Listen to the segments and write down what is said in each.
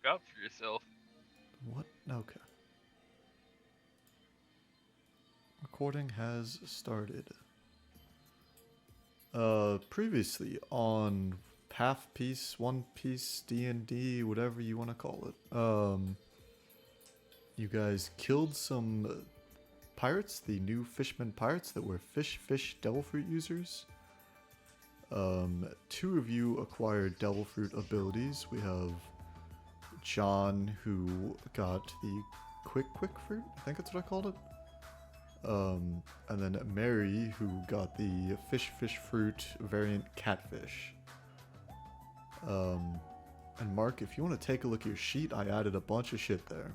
look out for yourself. What? Okay. Recording has started. Previously on Half Piece, One Piece DnD, whatever you want to call it. You guys killed some pirates, the new fishmen pirates that were fish devil fruit users. Two of you acquired devil fruit abilities. We have John, who got the quick fruit. I think that's what I called it. And then Mary, who got the fish fruit variant catfish. And Mark, if you want to take a look at your sheet, I added a bunch of shit there.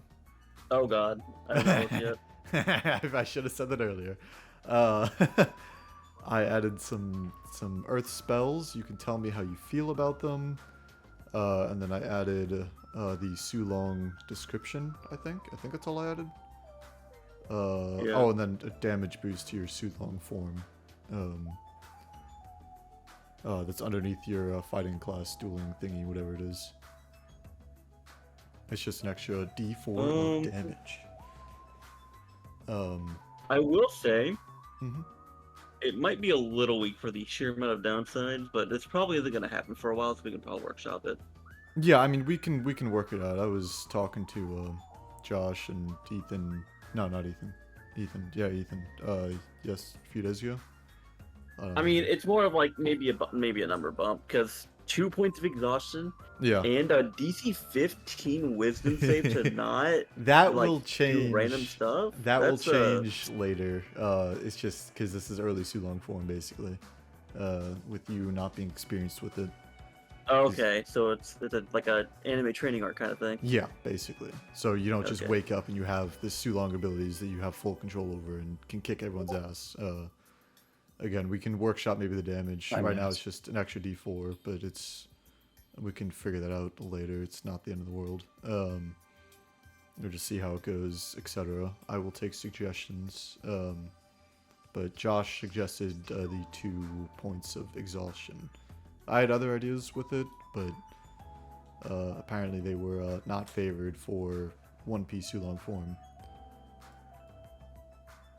Oh god, I haven't looked yet. I should have said that earlier. I added some earth spells. You can tell me how you feel about them. And then I added the Sulong description, I think that's all I added. Yeah. Oh, and then a damage boost to your Sulong form. That's underneath your fighting class dueling thingy, whatever it is. It's just an extra D4 of damage. I will say, Mhm. it might be a little weak for the sheer amount of downsides, but it's probably isn't going to happen for a while, so we can probably workshop it. Yeah, I mean we can work it out. I was talking to Josh and Ethan. No, not Ethan. Ethan. Yeah, Ethan. Yes, a few days ago. I mean, it's more of like maybe a number bump because 2 points of exhaustion yeah, and a DC 15 Wisdom save to not that like, will change. do random stuff. That will That's, change later. It's just because this is early Sulong form, basically. With you not being experienced with it. Okay, so it's like a anime training art kind of thing. Yeah, basically. So you don't just Okay. wake up and you have the Sulong abilities that you have full control over and can kick everyone's ass. Again, we can workshop maybe the damage. Right now it's just an extra D4, but we can figure that out later. It's not the end of the world. We'll just see how it goes, etc. I will take suggestions. But Josh suggested the 2 points of exhaustion. I had other ideas with it, but apparently they were not favored for One Piece Sulong form.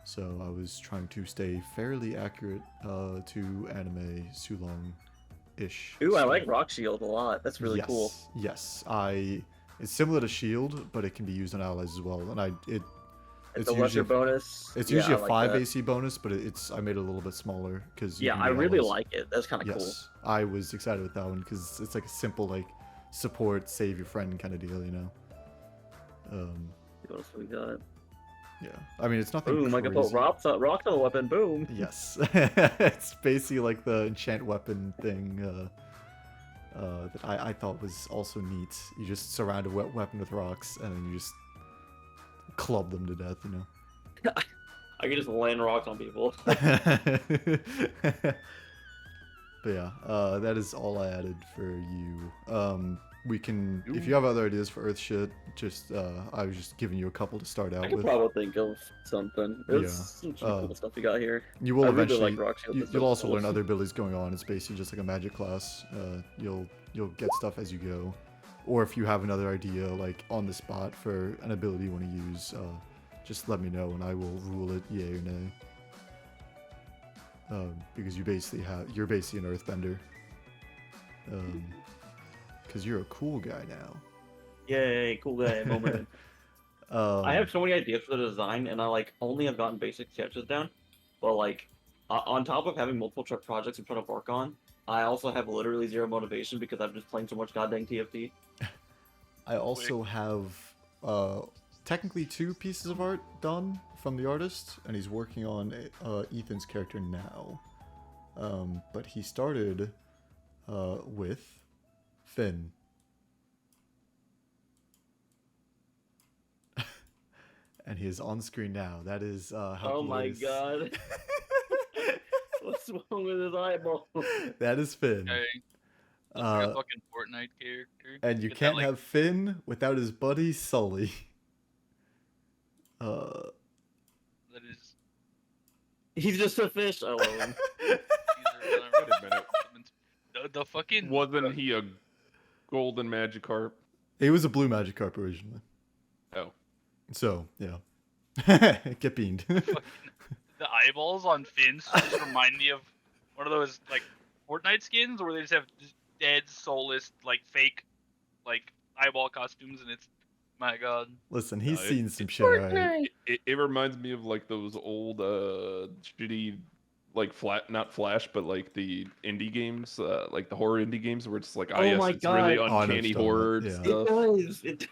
So I was trying to stay fairly accurate to anime Sulong-ish. Ooh, I stuff. like Rock Shield a lot. That's really Yes, cool. Yes, it's similar to Shield, but it can be used on allies as well. And It's a lesser bonus. It's Yeah, usually I a like 5 that. AC bonus, but I made it a little bit smaller because Yeah, I really like it. That's kind of cool. Yes, I was excited with that one because it's like a simple like support, save your friend kind of deal, you know. What else we got? Yeah, I mean it's nothing. Boom! I can put rocks on a weapon. Boom. Yes, it's basically like the enchant weapon thing that I thought was also neat. You just surround a weapon with rocks and then you just club them to death, you know. I can just land rocks on people. But yeah, that is all I added for you. We can, if you have other ideas for Earth shit, just I was just giving you a couple to start out I can with. probably think of something. There's some cool stuff you got here. You will I really eventually. like Rock Shield. You'll also learn other abilities going on. It's basically just like a magic class. You'll get stuff as you go, or if you have another idea like on the spot for an ability you want to use, just let me know and I will rule it yay or nay. Because you're basically an earthbender. Because you're a cool guy now. Yay, cool guy moment. I have so many ideas for the design, and I like only have gotten basic sketches down. But like, on top of having multiple projects I'm trying to work on, I also have literally zero motivation because I'm just playing so much goddamn TFT. I also have technically 2 pieces of art done from the artist, and he's working on Ethan's character now. But he started with Finn. And he is on screen now. That is how Oh my god. What's wrong with his eyeball? That is Finn. Okay. Like a fucking Fortnite character. And you can't have Finn without his buddy Sully. That is. He's just a fish. I love him. Wait a minute. The fucking. Wasn't he a golden Magikarp? He was a blue Magikarp originally. Oh. So, yeah. Get beamed. The eyeballs on Finn's just remind me of one of those like Fortnite skins where they just have just dead, soulless, like fake, like eyeball costumes, and it's my god. Listen, he's No, seen some shit, alright? It reminds me of like those old shitty like not Flash, but like the indie games, like the horror indie games where it's like, Oh yes, my it's really God. Oh, I know what uncanny you're talking horror about, yeah. stuff. It does. It does.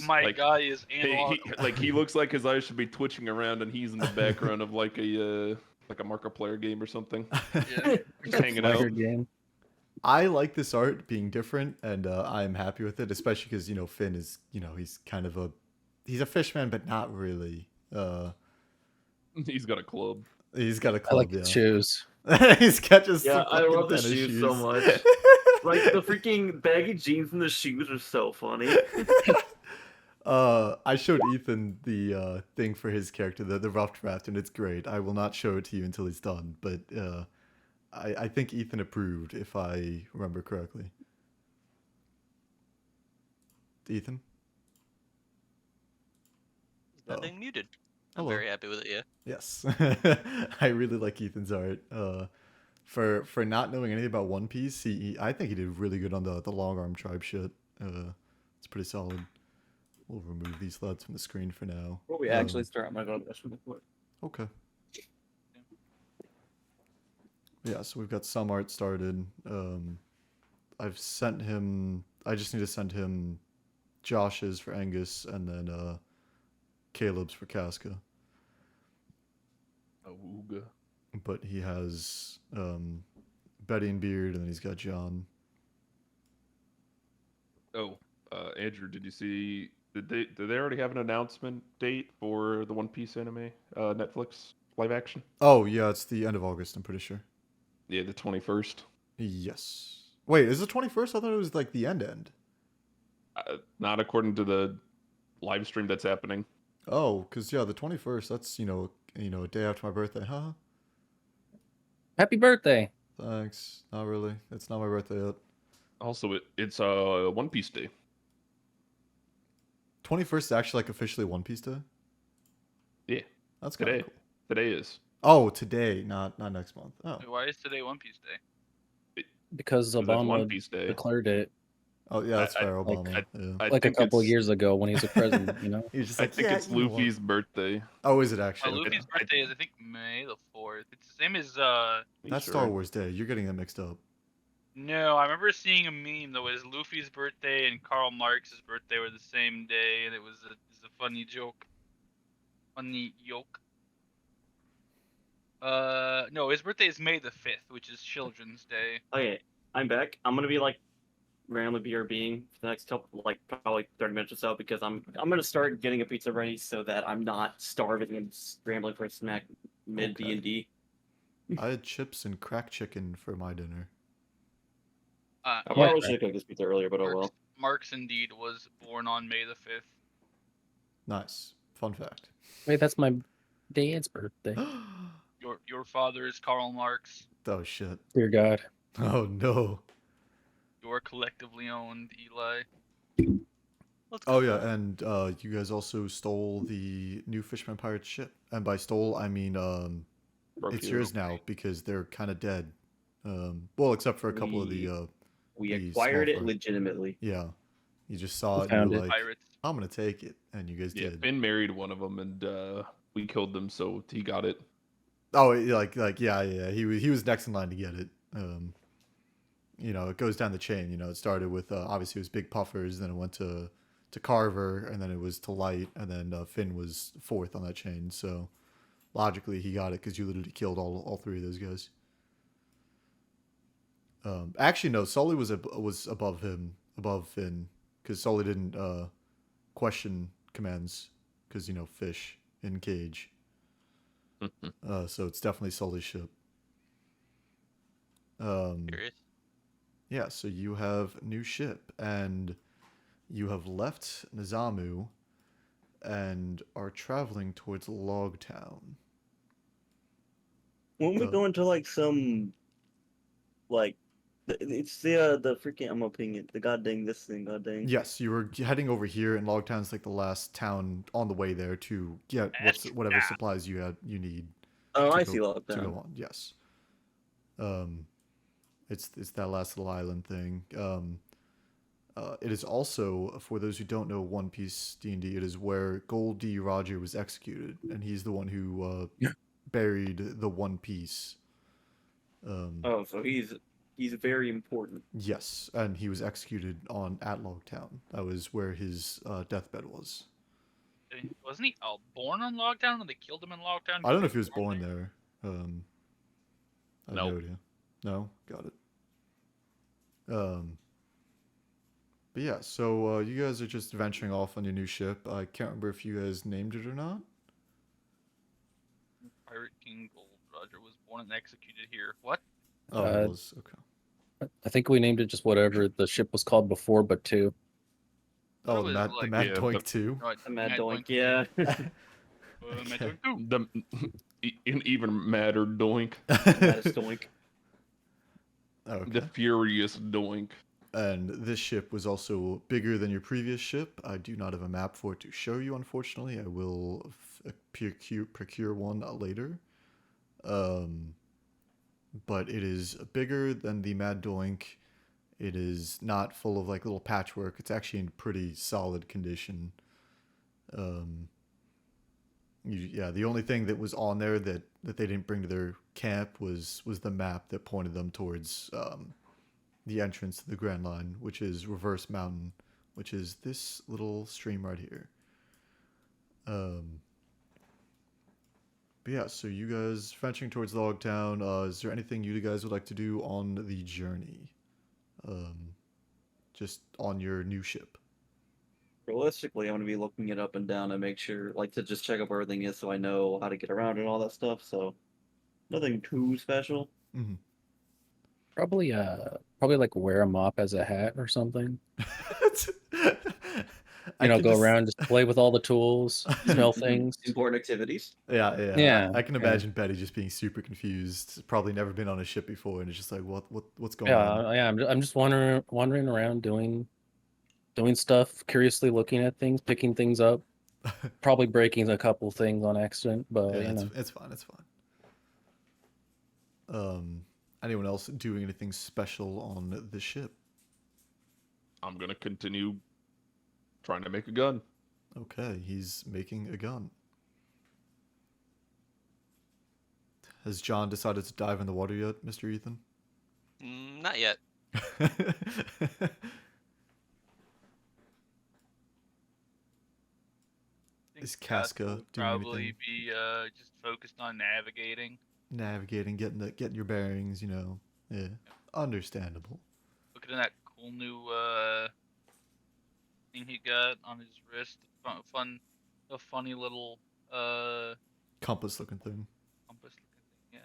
My Like, guy is analog. he looks like his eyes should be twitching around, and he's in the background of like a Markiplier game or something, Yeah. just hanging out. Game. I like this art being different, and I'm happy with it, especially because, you know, Finn is, you know, he's kind of he's a fishman, but not really. He's got a club. He's got a I club, like yeah. his shoes. He's got just Yeah, some I love the fucking tennis shoes so much. Like the freaking baggy jeans and the shoes are so funny. I showed Ethan the thing for his character, the rough draft, and it's great. I will not show it to you until he's done, but I think Ethan approved, if I remember correctly. Ethan? Not Oh. being muted. I'm Hello. very happy with it, yeah. Yes. I really like Ethan's art. For not knowing anything about One Piece, I think he did really good on the long arm tribe shit. It's pretty solid. We'll remove these LEDs from the screen for now. Before we actually start, I'm gonna go to the restroom real quick. Okay. Yeah, so we've got some art started. I've sent him. I just need to send him Josh's for Angus, and then Caleb's for Casca. Awooga. But he has Betty and Beard, and then he's got John. Oh, Andrew, did you see? Did they already have an announcement date for the One Piece anime Netflix live action? Oh yeah, it's the end of August. I'm pretty sure. Yeah, the 21st. Yes. Wait, is it 21st? I thought it was like the end. Not according to the live stream that's happening. Oh, because yeah, the 21st. That's you know a day after my birthday, huh? Happy birthday. Thanks. Not really. It's not my birthday yet. Also, it's One Piece Day. 21st is actually like officially One Piece Day. Yeah, That's kind of today. cool. Today is. Oh, today, not next month. Oh, Wait, why is today One Piece Day? Because 'Cause that's One Obama Piece Day. declared it oh yeah, that's I- fair. like- Obama. Yeah. I like a think couple it's- years ago when he was a president, you know? He was just I like, think yeah, it's you know what? Luffy's birthday. Oh, is it actually? Okay. Luffy's birthday is I think May the 4th. It's the same as That's Star Wars Day. You're getting that mixed up. No, I remember seeing a meme that was Luffy's birthday and Karl Marx's birthday were the same day, and it was a funny joke. Funny yoke. No, his birthday is May the 5th, which is Children's Day. Okay, I'm back. I'm gonna be like randomly BRBing for the next couple, like probably 30 minutes or so, because I'm gonna start getting a pizza ready so that I'm not starving and scrambling for a snack mid Okay. D&D. I had chips and crack chicken for my dinner. I Yeah, probably should have cooked this pizza earlier, but oh well. Marx indeed was born on May the 5th. Nice. Fun fact. Wait, that's my dad's birthday. Your father is Karl Marx. Oh shit. Dear God. Oh no. You're collectively owned, Eli. Let's Oh go. yeah, and you guys also stole the new Fishman Pirates ship. And by stole, I mean it's yours now because they're kind of dead. Well, except for a couple of the We the acquired small it farm. legitimately. yeah. You just saw it and Found you it. were like, Pirates. I'm gonna take it, and you guys Yeah, did. Finn married one of them, and we killed them, so he got it. Oh, like yeah. He was next in line to get it. You know, it goes down the chain. You know, it started with obviously it was Big Puffers, then it went to Carver, and then it was to Light, and then Finn was fourth on that chain. So logically, he got it because you literally killed all three of those guys. Actually, no, Sully was above Finn, because Sully didn't question commands because you know fish in cage. So it's definitely Sully's ship. Curious. Yeah, so you have new ship, and you have left Nizamu, and are traveling towards Log Town. When we Uh, go into like some like It's the freaking I'm opinion. The god dang this thing, god dang. Yes, you were heading over here, and Logtown's like the last town on the way there to get whatever supplies you need Oh, to I go see to lockdown. go on. Yes. Um, it's that last little island thing. It is also, for those who don't know One Piece D&D, it is where Goldie Roger was executed, and he's the one who buried the One Piece. Oh, so he's very important. Yes, and he was executed at Logtown. That was where his deathbed was. Wasn't he born on Lockdown, and they killed him in Lockdown? I don't know if he was born there. I have Nope. no idea. No, got it. But yeah, so you guys are just venturing off on your new ship. I can't remember if you guys named it or not. Pirate King Gold Roger was born and executed here. What? Oh, Uh, it was okay. I think we named it just whatever the ship was called before, but 2. Oh, It was the like- Mad Yeah, Doink but- too. Right, The Mad Doink, Doink. yeah. Mad Doink too. An even madder doink. That is Doink. Okay. The furious doink. And this ship was also bigger than your previous ship. I do not have a map for it to show you, unfortunately. I will procure one later. But it is bigger than the Mad Doink. It is not full of like little patchwork. It's actually in pretty solid condition. Yeah, the only thing that was on there that they didn't bring to their camp was the map that pointed them towards the entrance to the Grand Line, which is Reverse Mountain, which is this little stream right here. But yeah, so you guys venturing towards Logtown. Is there anything you guys would like to do on the journey? Just on your new ship. Realistically, I'm gonna be looking it up and down and make sure, like, to just check up where everything is so I know how to get around and all that stuff. So, nothing too special. Mm-hmm. Probably like wear a mop as a hat or something. Go around, just play with all the tools, smell things. Important activities. Yeah. I can imagine Betty just being super confused. Probably never been on a ship before, and it's just like, what's going on? Yeah. I'm just wandering around doing stuff, curiously looking at things, picking things up, probably breaking a couple things on accident, but Yeah, it's fine. It's fine. Anyone else doing anything special on the ship? I'm gonna continue trying to make a gun. Okay, he's making a gun. Has John decided to dive in the water yet, Mr. Ethan? Not yet. Is Casca will doing probably anything? be just focused on navigating. Navigating, getting your bearings, Yeah, understandable. Looking at that cool new thing he got on his wrist. A funny little Compass-looking thing. compass looking thing. Yeah.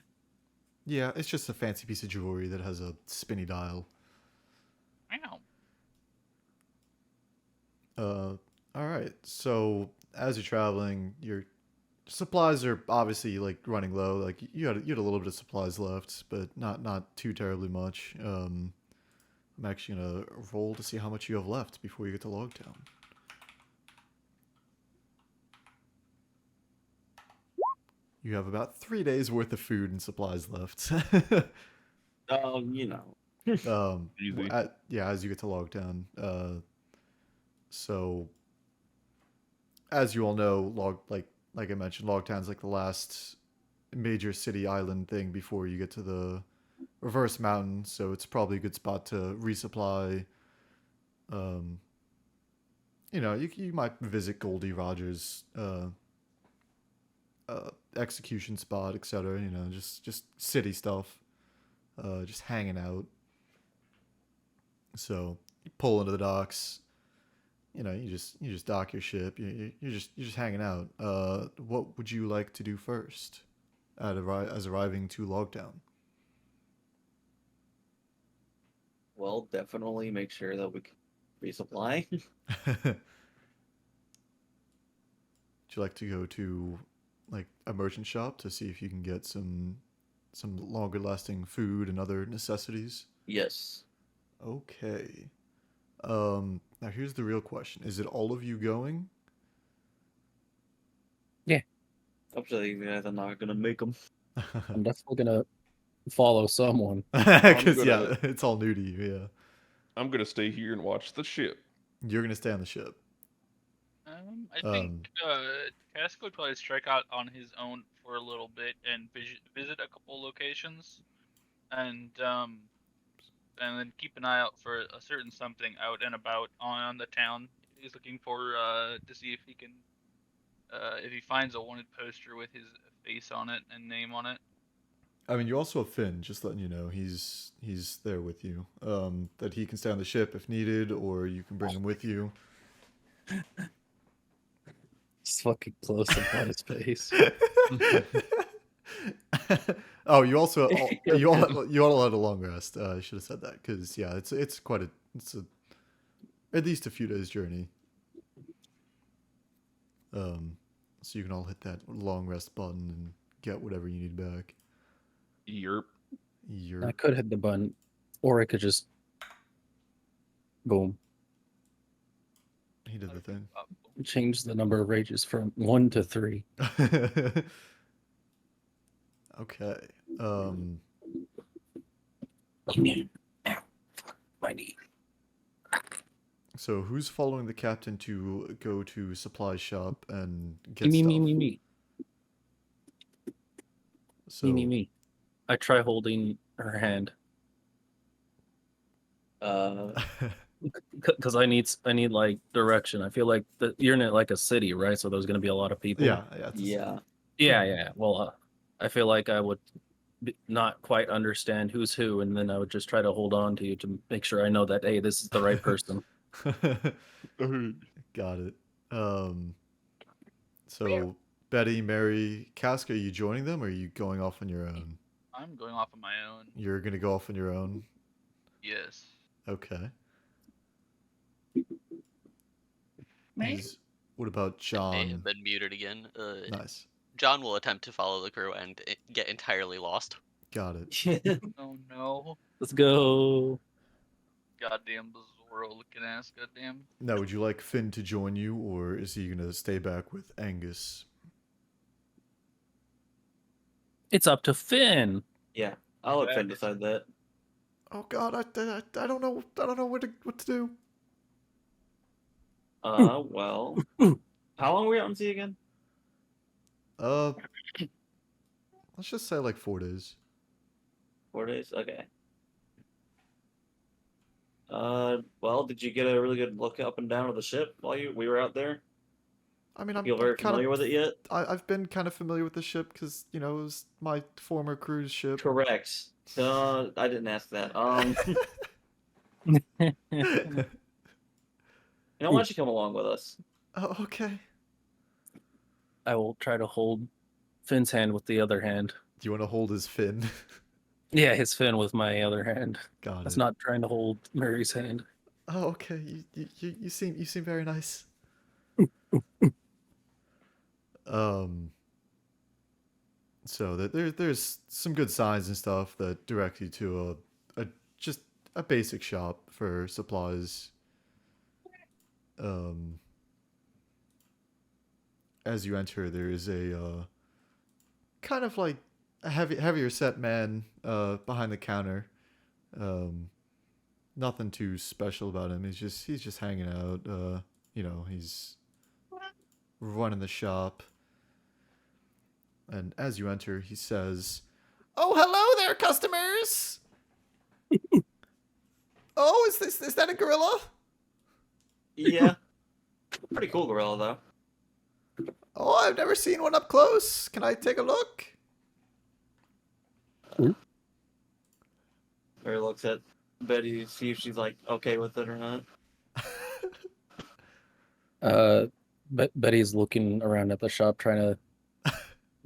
Yeah, it's just a fancy piece of jewelry that has a spinny dial. Wow. All right. So as you're traveling, your supplies are obviously like running low. Like you had a little bit of supplies left, but not too terribly much. I'm actually gonna roll to see how much you have left before you get to Logtown. You have about 3 days worth of food and supplies left. Easy. As you get to Logtown. So, as you all know, like I mentioned, Logtown's like the last major city island thing before you get to the Reverse Mountain. So it's probably a good spot to resupply. You might visit Goldie Rogers' execution spot, etc. Just city stuff. Just hanging out. So you pull into the docks. You just dock your ship. You're just hanging out. What would you like to do first, as arriving to Logtown? Well, definitely make sure that we can resupply. Would you like to go to like a merchant shop to see if you can get some longer lasting food and other necessities? Yes. Okay. Now here's the real question: is it all of you going? I'm sure you guys are not gonna make them. I'm definitely gonna follow someone. Because gonna- yeah, it's all new to you. Yeah, I'm gonna stay here and watch the ship. you're gonna stay on the ship. I think Casco would probably strike out on his own for a little bit and visit a couple locations, and then keep an eye out for a certain something out and about on the town. He's looking for to see if he can if he finds a wanted poster with his face on it and name on it. I mean, you also have Finn. Just letting you know, he's there with you. That he can stay on the ship if needed, or you can bring him with you. It's fucking close up on his face. Oh, you also you all had a long rest. I should have said that because yeah, it's quite it's at least a few days journey. So you can all hit that long rest button and get whatever you need back. Yerp. I could hit the button, or I could just boom, He did the thing. change the number of rages from 1 to 3. Okay. Ow, my knee. So who's following the captain to go to supply shop and get Me, stuff? me. So Me. I try holding her hand because I need like direction. I feel like you're in like a city, right? So there's gonna be a lot of people. yeah. Yeah. Well, I feel like I would not quite understand who's who, and then I would just try to hold on to you to make sure I know that hey, this is the right person. Got it. So Betty, Mary, Casca, are you joining them or are you going off on your own? I'm going off on my own. You're gonna go off on your own? Yes. Okay. What about I John? have been muted again. Nice. John will attempt to follow the crew and get entirely lost. Got it. Oh no. Let's go. Goddamn Bizarro looking ass. Goddamn. Now, would you like Finn to join you, or is he gonna stay back with Angus? It's up to Finn. Yeah. I'll let Finn decide that. Oh God, I don't know. I don't know what to do. Well. How long were we out in sea again? Let's just say like 4 days. 4 days? Okay. Well, did you get a really good look up and down of the ship while we were out there? I mean, I'm Feel very kind familiar with it yet? I've been kind of familiar with the ship because it was my former cruise ship. Correct. I didn't ask that. Why don't you come along with us? Oh, okay. I will try to hold Finn's hand with the other hand. Do you want to hold his fin? Yeah, his fin with my other hand. Got That's it. not trying to hold Mary's hand. Oh, okay. You seem very nice. So there's some good signs and stuff that direct you to just a basic shop for supplies. As you enter, there is a kind of like a heavier set man behind the counter. Nothing too special about him. He's just hanging out. He's running the shop. And as you enter, he says, "Oh, hello there, customers. Oh, is that a gorilla? Yeah. Pretty cool gorilla, though. Oh, I've never seen one up close. Can I take a look?" Mary looks at Betty to see if she's like okay with it or not. Betty's looking around at the shop trying to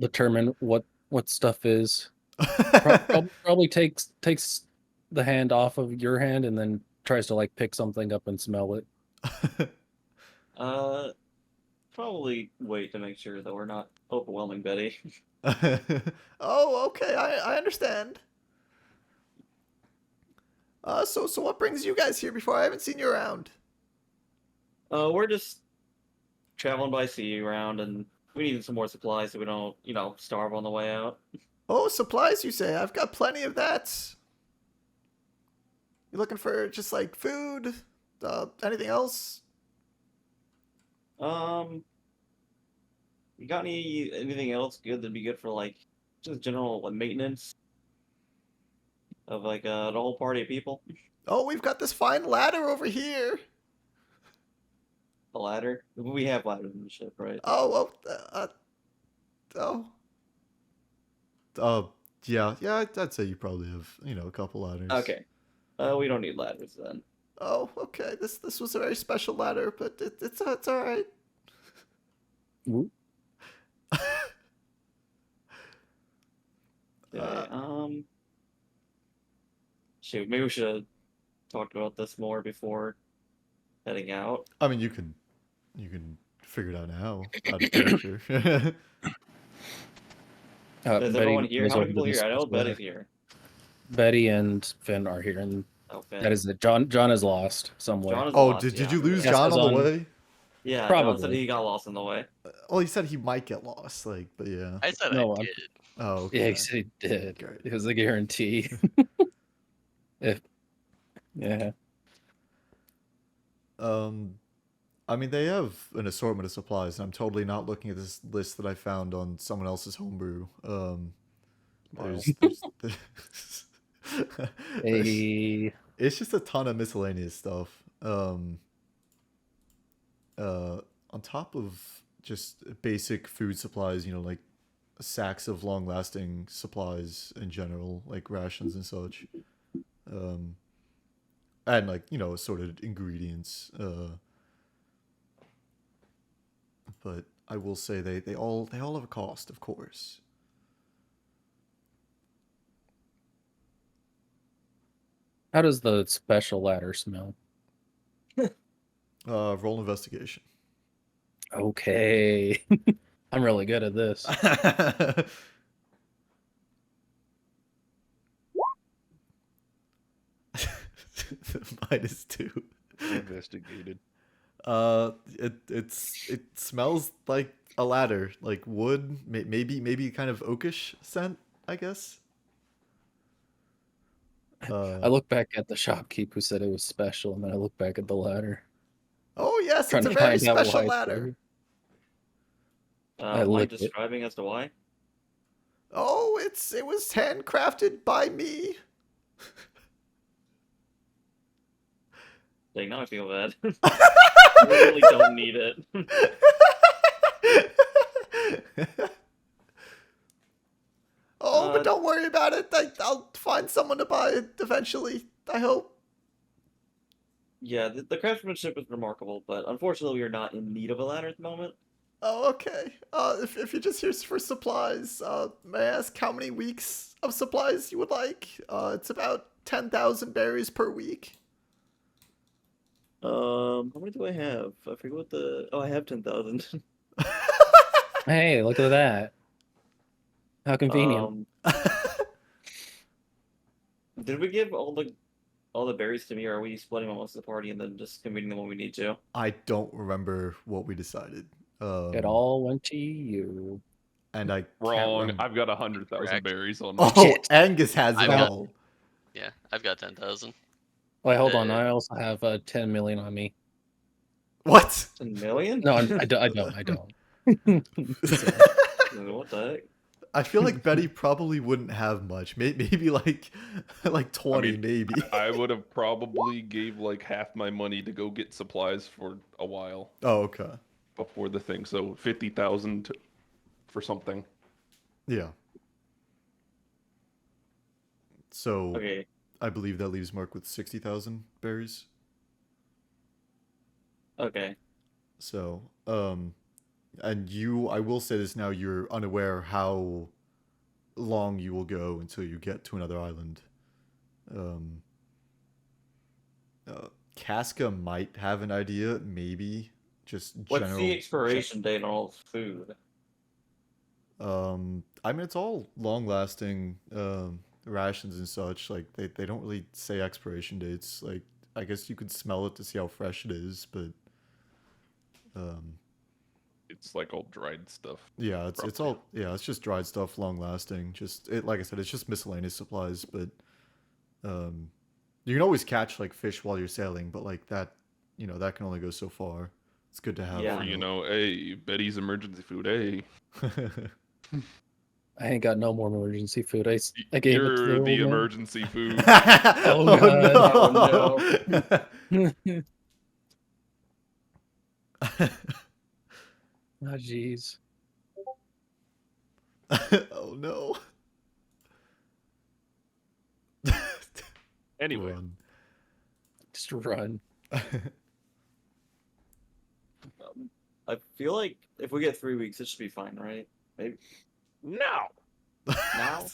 determine what stuff is. Probably takes the hand off of your hand and then tries to like pick something up and smell it. Probably wait to make sure that we're not overwhelming Betty. Oh, okay. I understand. So what brings you guys here before? I haven't seen you around. We're just traveling by sea around, and we need some more supplies so we don't, starve on the way out. Oh, supplies, you say? I've got plenty of that. You looking for just like food? Anything else? You got anything else good that'd be good for like just general like, maintenance of like the whole party of people? Oh, we've got this fine ladder over here. The ladder? We have ladders in the ship, right? Oh, yeah, I'd say you probably have, a couple ladders. Okay. We don't need ladders then. Oh, okay. This was a very special ladder, but it's all right. Whoop. Okay, shoot, maybe we should have talked about this more before heading out. I mean, you can figure it out now. Out of character. Is everyone here? knows How many over people the here? I know discuss Betty's ladder. here. Betty and Finn are here, and Oh, that is it. John is lost somewhere. John is Oh, lost, did yeah. you lose Yes, John I was on the on- way? Yeah, John said Probably. he got lost in the way. Well, he said he might get lost, but yeah. I said No, I I'm- did. Oh, okay. Yeah, he said he did. Great. It was a guarantee. Yeah. I mean, they have an assortment of supplies, and I'm totally not looking at this list that I found on someone else's homebrew. There's it's just a ton of miscellaneous stuff. On top of just basic food supplies, like sacks of long-lasting supplies in general, like rations and such. And like, assorted ingredients. But I will say they all have a cost, of course. How does the special ladder smell? Roll investigation. Okay. I'm really good at this. -2. Investigated. It smells like a ladder, like wood, maybe kind of oakish scent, I guess. I look back at the shopkeep who said it was special, and then I look back at the ladder. Oh yes, Trying it's a to very find out why special it's ladder. I Mind licked it. describing as to why? Oh, it was handcrafted by me. Dang, now I feel bad. I really don't need it. Oh, but don't worry about it. I'll find someone to buy it eventually, I hope. Yeah, the craftsmanship is remarkable, but unfortunately we are not in need of a ladder at the moment. Oh, okay. If you're just here for supplies, may I ask how many weeks of supplies you would like? It's about 10,000 berries per week. How many do I have? I forget what I have 10,000. Hey, look at that. How convenient. Did we give all the berries to me, or are we splitting them amongst the party and then just convening them when we need to? I don't remember what we decided. It all went to you. And I can't Wrong. remember. I've got 100,000 Correct. berries on my. Oh, Shit. Angus has it I've got- all. Yeah, I've got 10,000. Wait, hold on. I also have 10 million on me. What? 10 million? No, I don't. What the heck? I feel like Betty probably wouldn't have much. Maybe like 20, mean, maybe. I would have probably gave like half my money to go get supplies for a while Oh, okay. before the thing. So 50,000 for something. Yeah. So Okay. I believe that leaves Mark with 60,000 berries. Okay. So, and I will say this now, you're unaware how long you will go until you get to another island. Casca might have an idea, maybe. Just What's general. the expiration date on all this food? I mean, it's all long lasting. rations and such, like they don't really say expiration dates. Like I guess you could smell it to see how fresh it is, but It's like all dried stuff. yeah, it's Probably. all it's just dried stuff, long lasting. Just it, like I said, it's just miscellaneous supplies. But you can always catch like fish while you're sailing, but like that, that can only go so far. It's good to have. Yeah. Or, hey, Betty's emergency food. Hey, I ain't got no more emergency food. I gave it to you're the old the man. emergency food. Oh, no! Oh, jeez. Oh no! Anyway, Run. Just run. I feel like if we get 3 weeks, it should be fine, right? Maybe. now. Now?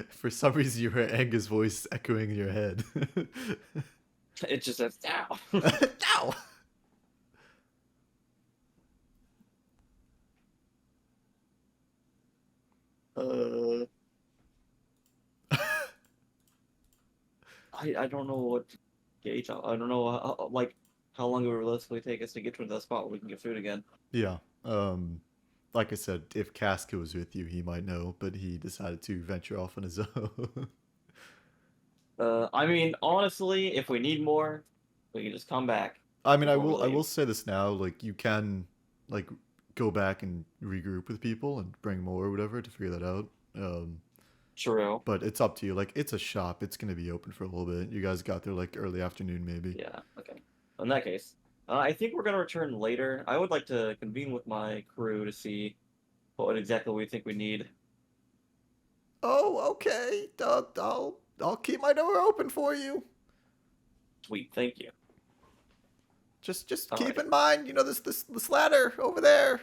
For some reason, you heard Anga's voice echoing in your head. It just says now. Ow! I don't know what to gauge. I don't know how long it would realistically take us to get to that spot where we can get food again. Yeah. Like I said, if Casca was with you, he might know, but he decided to venture off on his own. I mean, honestly, if we need more, we can just come back. I mean, I Before we will leave. say this now, like you can like go back and regroup with people and bring more or whatever to figure that out. True. But it's up to you. Like it's a shop. It's gonna be open for a little bit. You guys got there like early afternoon maybe. Yeah. Okay. In that case, I think we're gonna return later. I would like to convene with my crew to see what exactly we think we need. Oh, okay. I'll keep my door open for you. Sweet. Thank you. Just All keep right. in mind, this ladder over there.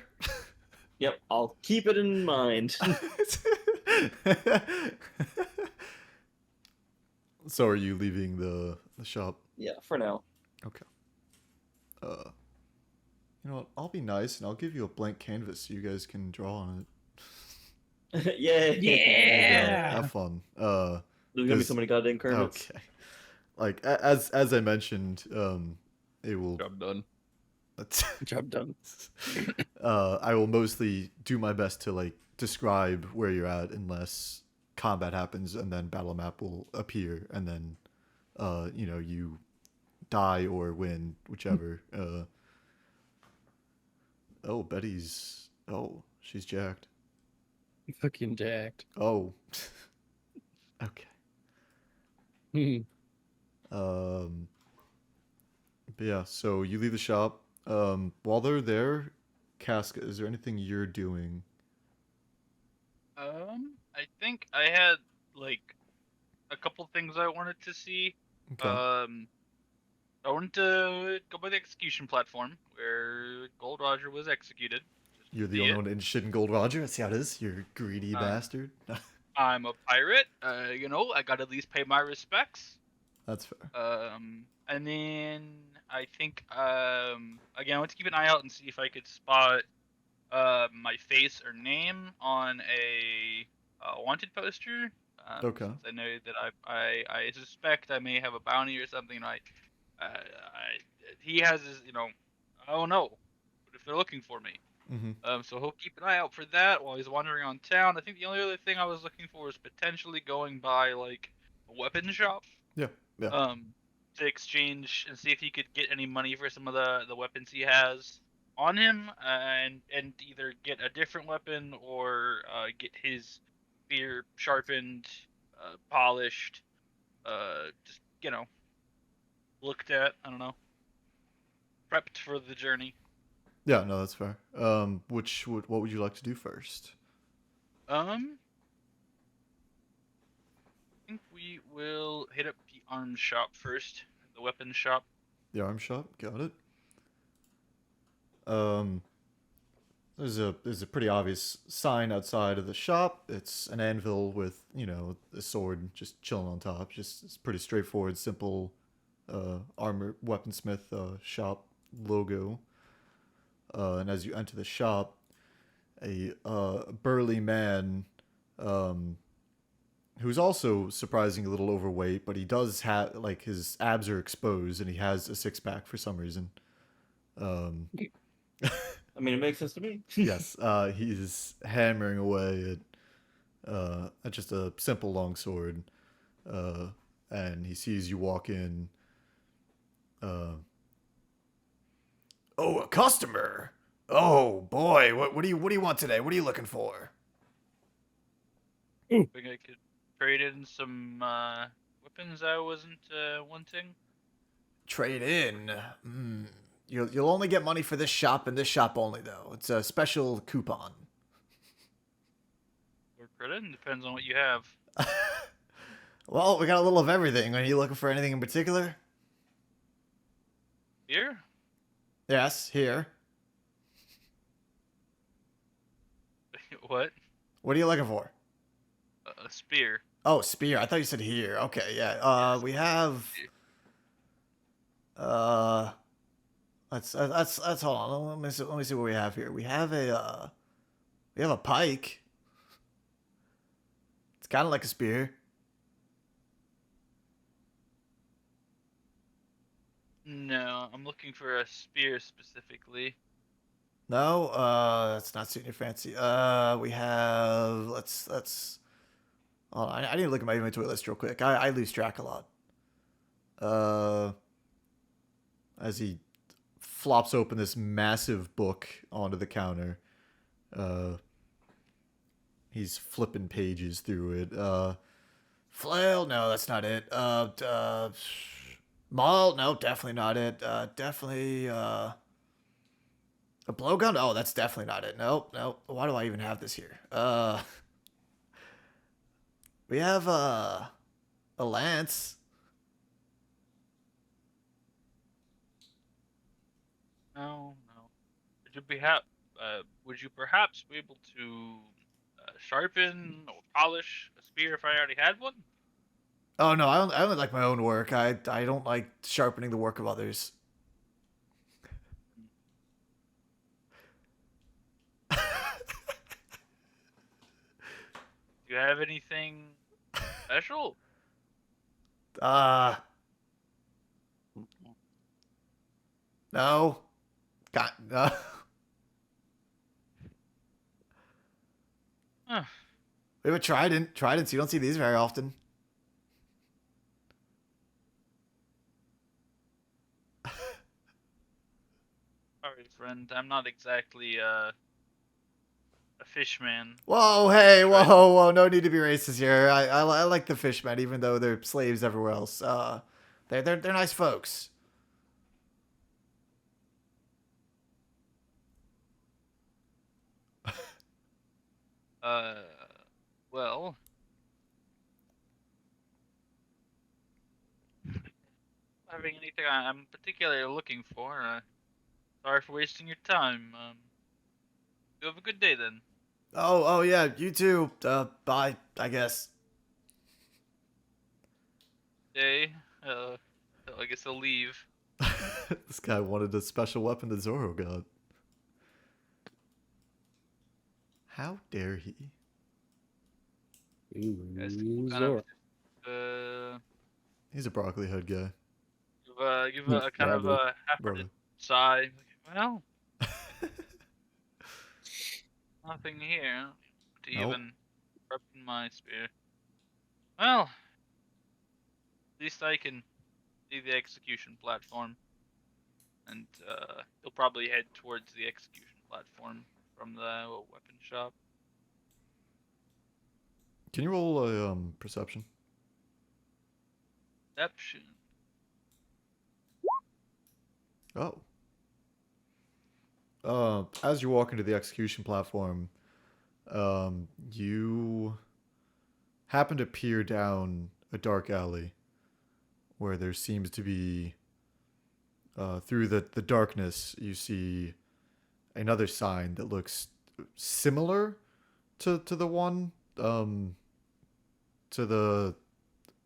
Yep. I'll keep it in mind. So are you leaving the shop? Yeah. For now. Okay. You know what? I'll be nice and I'll give you a blank canvas so you guys can draw on it. Yay. Yeah. Have fun. There's gonna be so many goddamn Kermits. Okay. Like as I mentioned, it will. Job done. Job done. I will mostly do my best to like describe where you're at unless combat happens and then battle map will appear and then you die or win, whichever. Oh, Betty's she's jacked. Fucking jacked. Oh. Okay. But yeah, so you leave the shop. While they're there, Casca, is there anything you're doing? I think I had like a couple things I wanted to see. Okay. I wanted to go by the execution platform where Gold Roger was executed. Just You're the see only it. one interested in Gold Roger. That's how it is. You're a greedy bastard. I'm a pirate. I gotta at least pay my respects. That's fair. And then I think again I want to keep an eye out and see if I could spot my face or name on a wanted poster. Okay. Since I know that I suspect I may have a bounty or something. He has his, I don't know, but if they're looking for me. Mm-hmm. So he'll keep an eye out for that while he's wandering on town. I think the only other thing I was looking for was potentially going by like a weapon shop. Yeah. To exchange and see if he could get any money for some of the weapons he has on him, and either get a different weapon or get his spear sharpened, polished, just looked at. I don't know, prepped for the journey. Yeah, no, that's fair. What would you like to do first? I think we will hit up the arms shop first, the weapons shop. The arms shop, got it. There's a pretty obvious sign outside of the shop. It's an anvil with a sword just chilling on top. It's pretty straightforward, simple, armor weaponsmith shop logo. And as you enter the shop, a burly man who's also surprisingly a little overweight, but he does have, like, his abs are exposed and he has a six-pack for some reason. I mean, it makes sense to me. Yes, he's hammering away at just a simple longsword, and he sees you walk in. Oh, a customer! Oh boy, what do you want today? What are you looking for? I think I could trade in some weapons I wasn't wanting. Trade in. You'll only get money for this shop and this shop only, though. It's a special coupon. Or credit, depends on what you have. Well, we got a little of everything. Are you looking for anything in particular? Here? Yes, here. What? What are you looking for? A spear. Oh, spear. I thought you said here. Okay, yeah. Yes. We have. Let's hold on. Let me see what we have here. We have a pike. It's kind of like a spear. No, I'm looking for a spear specifically. No, that's not suiting your fancy. We have. Let's. Oh, I need to look at my inventory list real quick. I lose track a lot. As he flops open this massive book onto the counter. He's flipping pages through it. Flail? No, that's not it. Maul? No, definitely not it. Definitely, a blowgun? Oh, that's definitely not it. Nope. Why do I even have this here? We have, a lance. No. Would you perhaps be able to sharpen or polish a spear if I already had one? Oh no, I only like my own work. I don't like sharpening the work of others. Do you have anything special? No. God, no. Huh. We have a trident. Tridents, you don't see these very often. Sorry, friend. I'm not exactly a fishman. Whoa, hey, whoa, no need to be racist here. I like the fishmen, even though they're slaves everywhere else. They're nice folks. Well, having anything I'm particularly looking for. Sorry for wasting your time. You have a good day then. Oh yeah, you too. Bye, I guess. Day. I guess I'll leave. This guy wanted a special weapon that Zoro got. How dare he? Guys, Ooh, kind Zoro. of, He's a broccoli head guy. give a kind of a Brother. half-hearted sigh. Well, nothing here to Nope. even sharpen my spear. Well, at least I can see the execution platform, and he'll probably head towards the execution platform from the weapon shop. Can you roll a perception? Perception. Oh. As you walk into the execution platform, you happen to peer down a dark alley where there seems to be, through the darkness, you see another sign that looks similar to the one, to the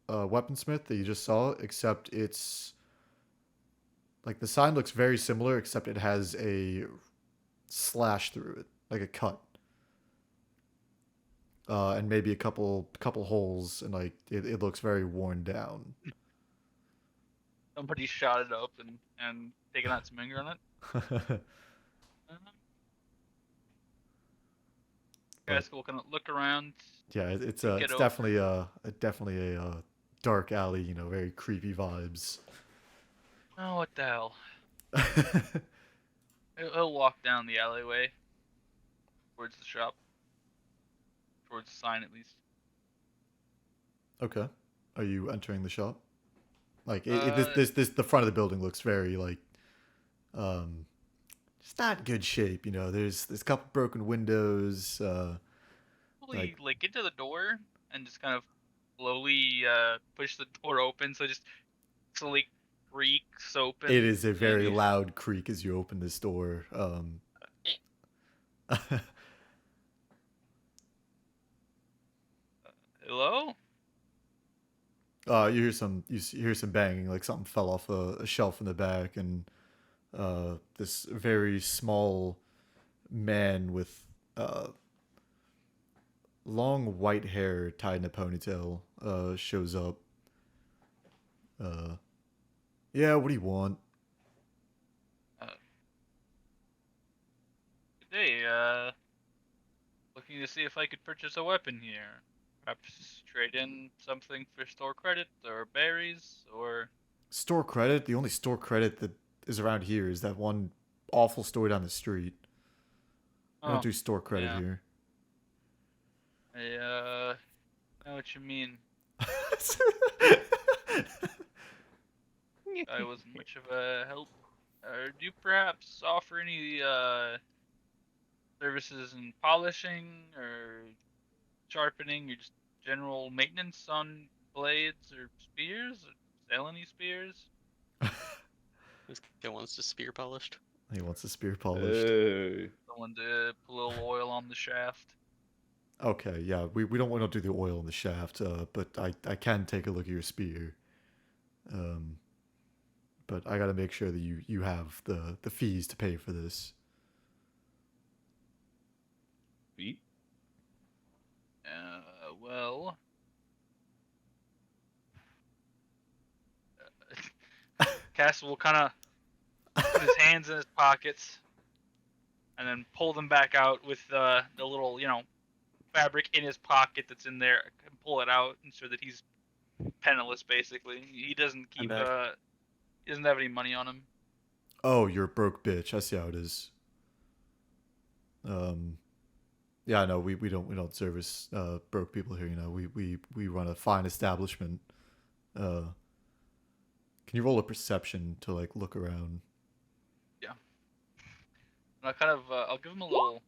weaponsmith that you just saw, except it's like the sign looks very similar, except it has a slash through it, like a cut. and maybe a couple holes, and like it looks very worn down. Somebody shot it up and taken out some anger on it. Guys will kind of look around. Yeah, it's over. definitely a dark alley. You know, very creepy vibes. Oh, what the hell? He'll walk down the alleyway towards the shop, towards the sign at least. Okay, are you entering the shop? Like this the front of the building looks very like it's not good shape, you know. There's a couple broken windows. Probably like get to the door and just kind of slowly push the door open, so just slowly creaks open. It is a very loud creak as you open this door. Hello? You hear some banging, like something fell off a shelf in the back, and this very small man with long white hair tied in a ponytail shows up. Yeah, what do you want? Good day. Looking to see if I could purchase a weapon here. Perhaps trade in something for store credit or berries or Store credit? The only store credit that is around here is that one awful store down the street. I don't do store credit here. I know what you mean. I wasn't much of a help. Do you perhaps offer any services in polishing or sharpening or just general maintenance on blades or spears? Or sell any spears? This guy wants his spear polished. He wants the spear polished. Hey. Someone to put a little oil on the shaft. Okay, yeah, we don't want to do the oil in the shaft, but I can take a look at your spear. But I gotta make sure that you have the fees to pay for this. Feet? Well... Castle will kind of put his hands in his pockets and then pull them back out with the little, fabric in his pocket that's in there, and pull it out and so that he's penniless, basically. He doesn't keep, he doesn't have any money on him. Oh, you're a broke bitch. I see how it is. Yeah, no, we don't service broke people here. You know, we run a fine establishment. Can you roll a perception to like look around? Yeah. And I'll give him a little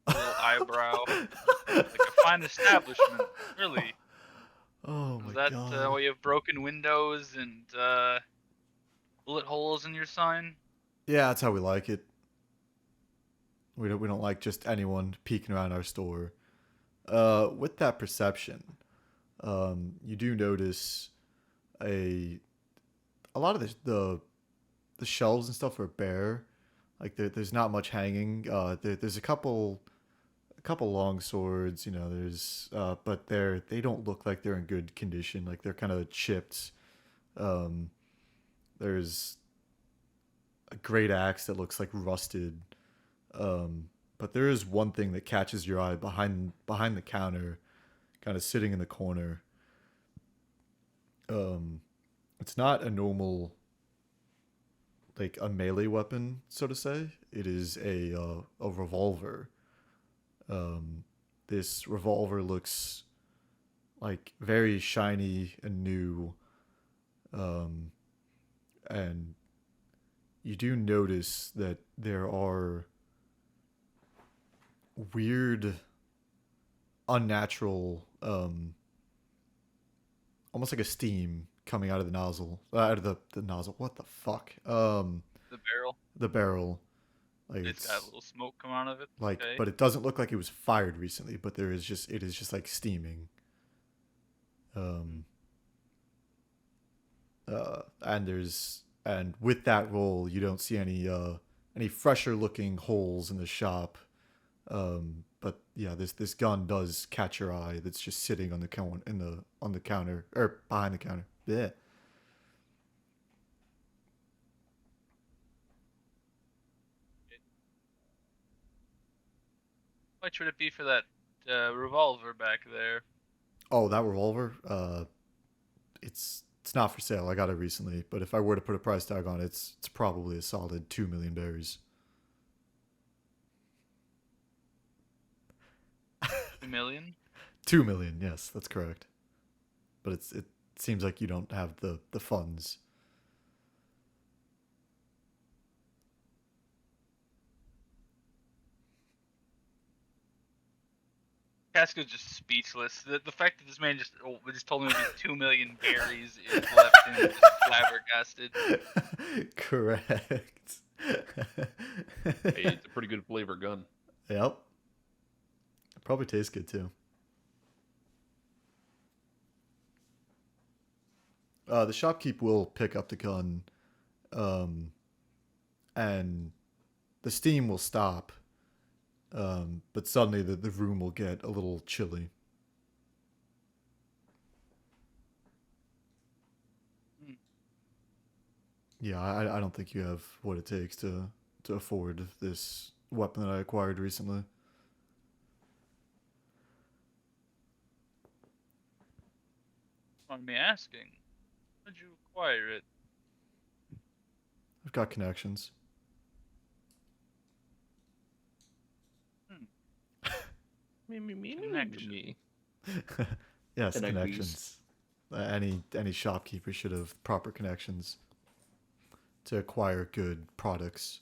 eyebrow, like a fine establishment, really. Oh my god. Is god. that why you have broken windows and bullet holes in your sign? Yeah, that's how we like it. We don't like just anyone peeking around our store. With that perception, you do notice a lot of the shelves and stuff are bare. Like there's not much hanging. There's a couple long swords, you know. There's but they don't look like they're in good condition. Like they're kind of chipped. There's a great axe that looks like rusted. But there is one thing that catches your eye behind the counter, kind of sitting in the corner. It's not a normal, like a melee weapon, so to say. It is a revolver. This revolver looks like very shiny and new. And you do notice that there are weird, unnatural, almost like a steam coming out of the nozzle, out of the nozzle. What the fuck? The barrel. The barrel. Like it's got a little smoke coming out of it. Like, okay. But it doesn't look like it was fired recently. But it is just like steaming. And with that roll, you don't see any fresher looking holes in the shop. But yeah, this gun does catch your eye. That's just sitting on the counter or behind the counter. Yeah. How much would it be for that revolver back there? Oh, that revolver. It's not for sale. I got it recently, but if I were to put a price tag on it, it's probably a solid 2 million berries. 2 million? 2 million, yes, that's correct. But it seems like you don't have the funds. Casco's just speechless. The fact that this man just told me it was 2 million berries is left him just flabbergasted. Correct. Hey, it's a pretty good flavor gun. Yep. Probably tastes good too. The shopkeep will pick up the gun, and the steam will stop, but suddenly the room will get a little chilly. Yeah, I don't think you have what it takes to afford this weapon that I acquired recently. On me asking, how'd you acquire it? I've got connections. Connection. Yes, Connections. connections. Any shopkeeper should have proper connections to acquire good products.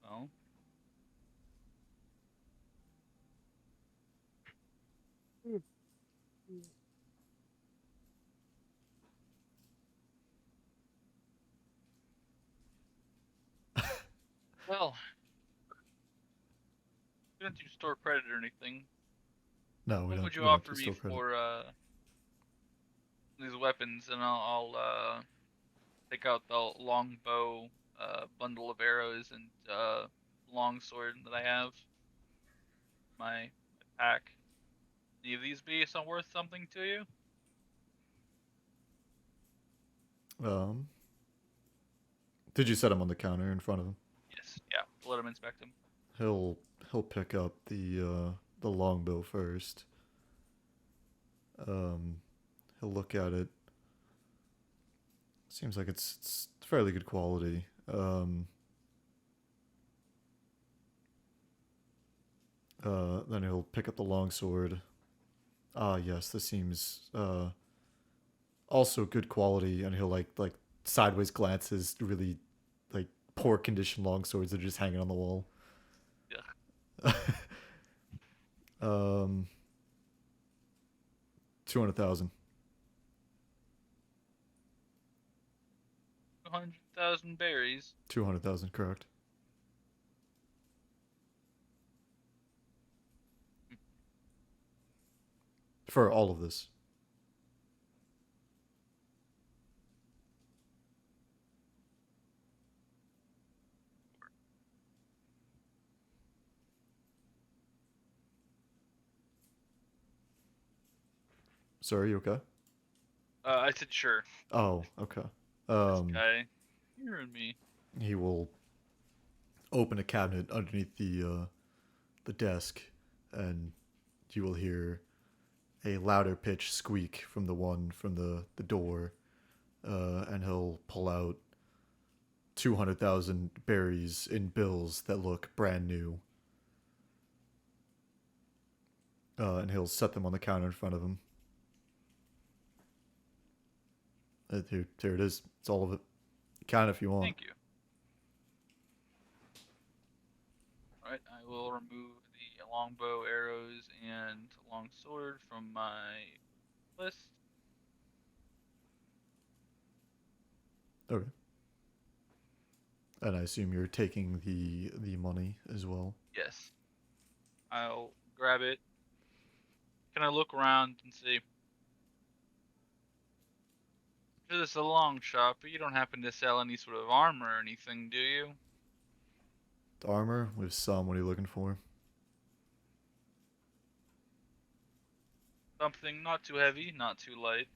Well, well, we don't do store credit or anything. No, we What don't. would you we don't offer do me store credit. for these weapons, and I'll take out the longbow bundle of arrows and longsword that I have. My pack. Any of these be worth something to you? Did you set him on the counter in front of him? Yes. Yeah. Let him inspect them. He'll pick up the longbow first. He'll look at it. Seems like it's fairly good quality. Then he'll pick up the longsword. Ah, yes, this seems also good quality, and he'll like sideways glances really like poor condition longswords that are just hanging on the wall. Yeah. 200,000. 200,000 berries. 200,000, correct. For all of this. Sorry, you okay? I said sure. Oh, okay. This guy hearing me. He will open a cabinet underneath the desk, and you will hear a louder pitch squeak from the door, and he'll pull out 200,000 berries in bills that look brand new. And he'll set them on the counter in front of him. Here it is. It's all of it. Count if you want. Thank you. Alright, I will remove the longbow, arrows, and longsword from my list. Okay. And I assume you're taking the money as well. Yes. I'll grab it. Can I look around and see? This is a long shop, but you don't happen to sell any sort of armor or anything, do you? armor. We have some. What are you looking for? Something not too heavy, not too light.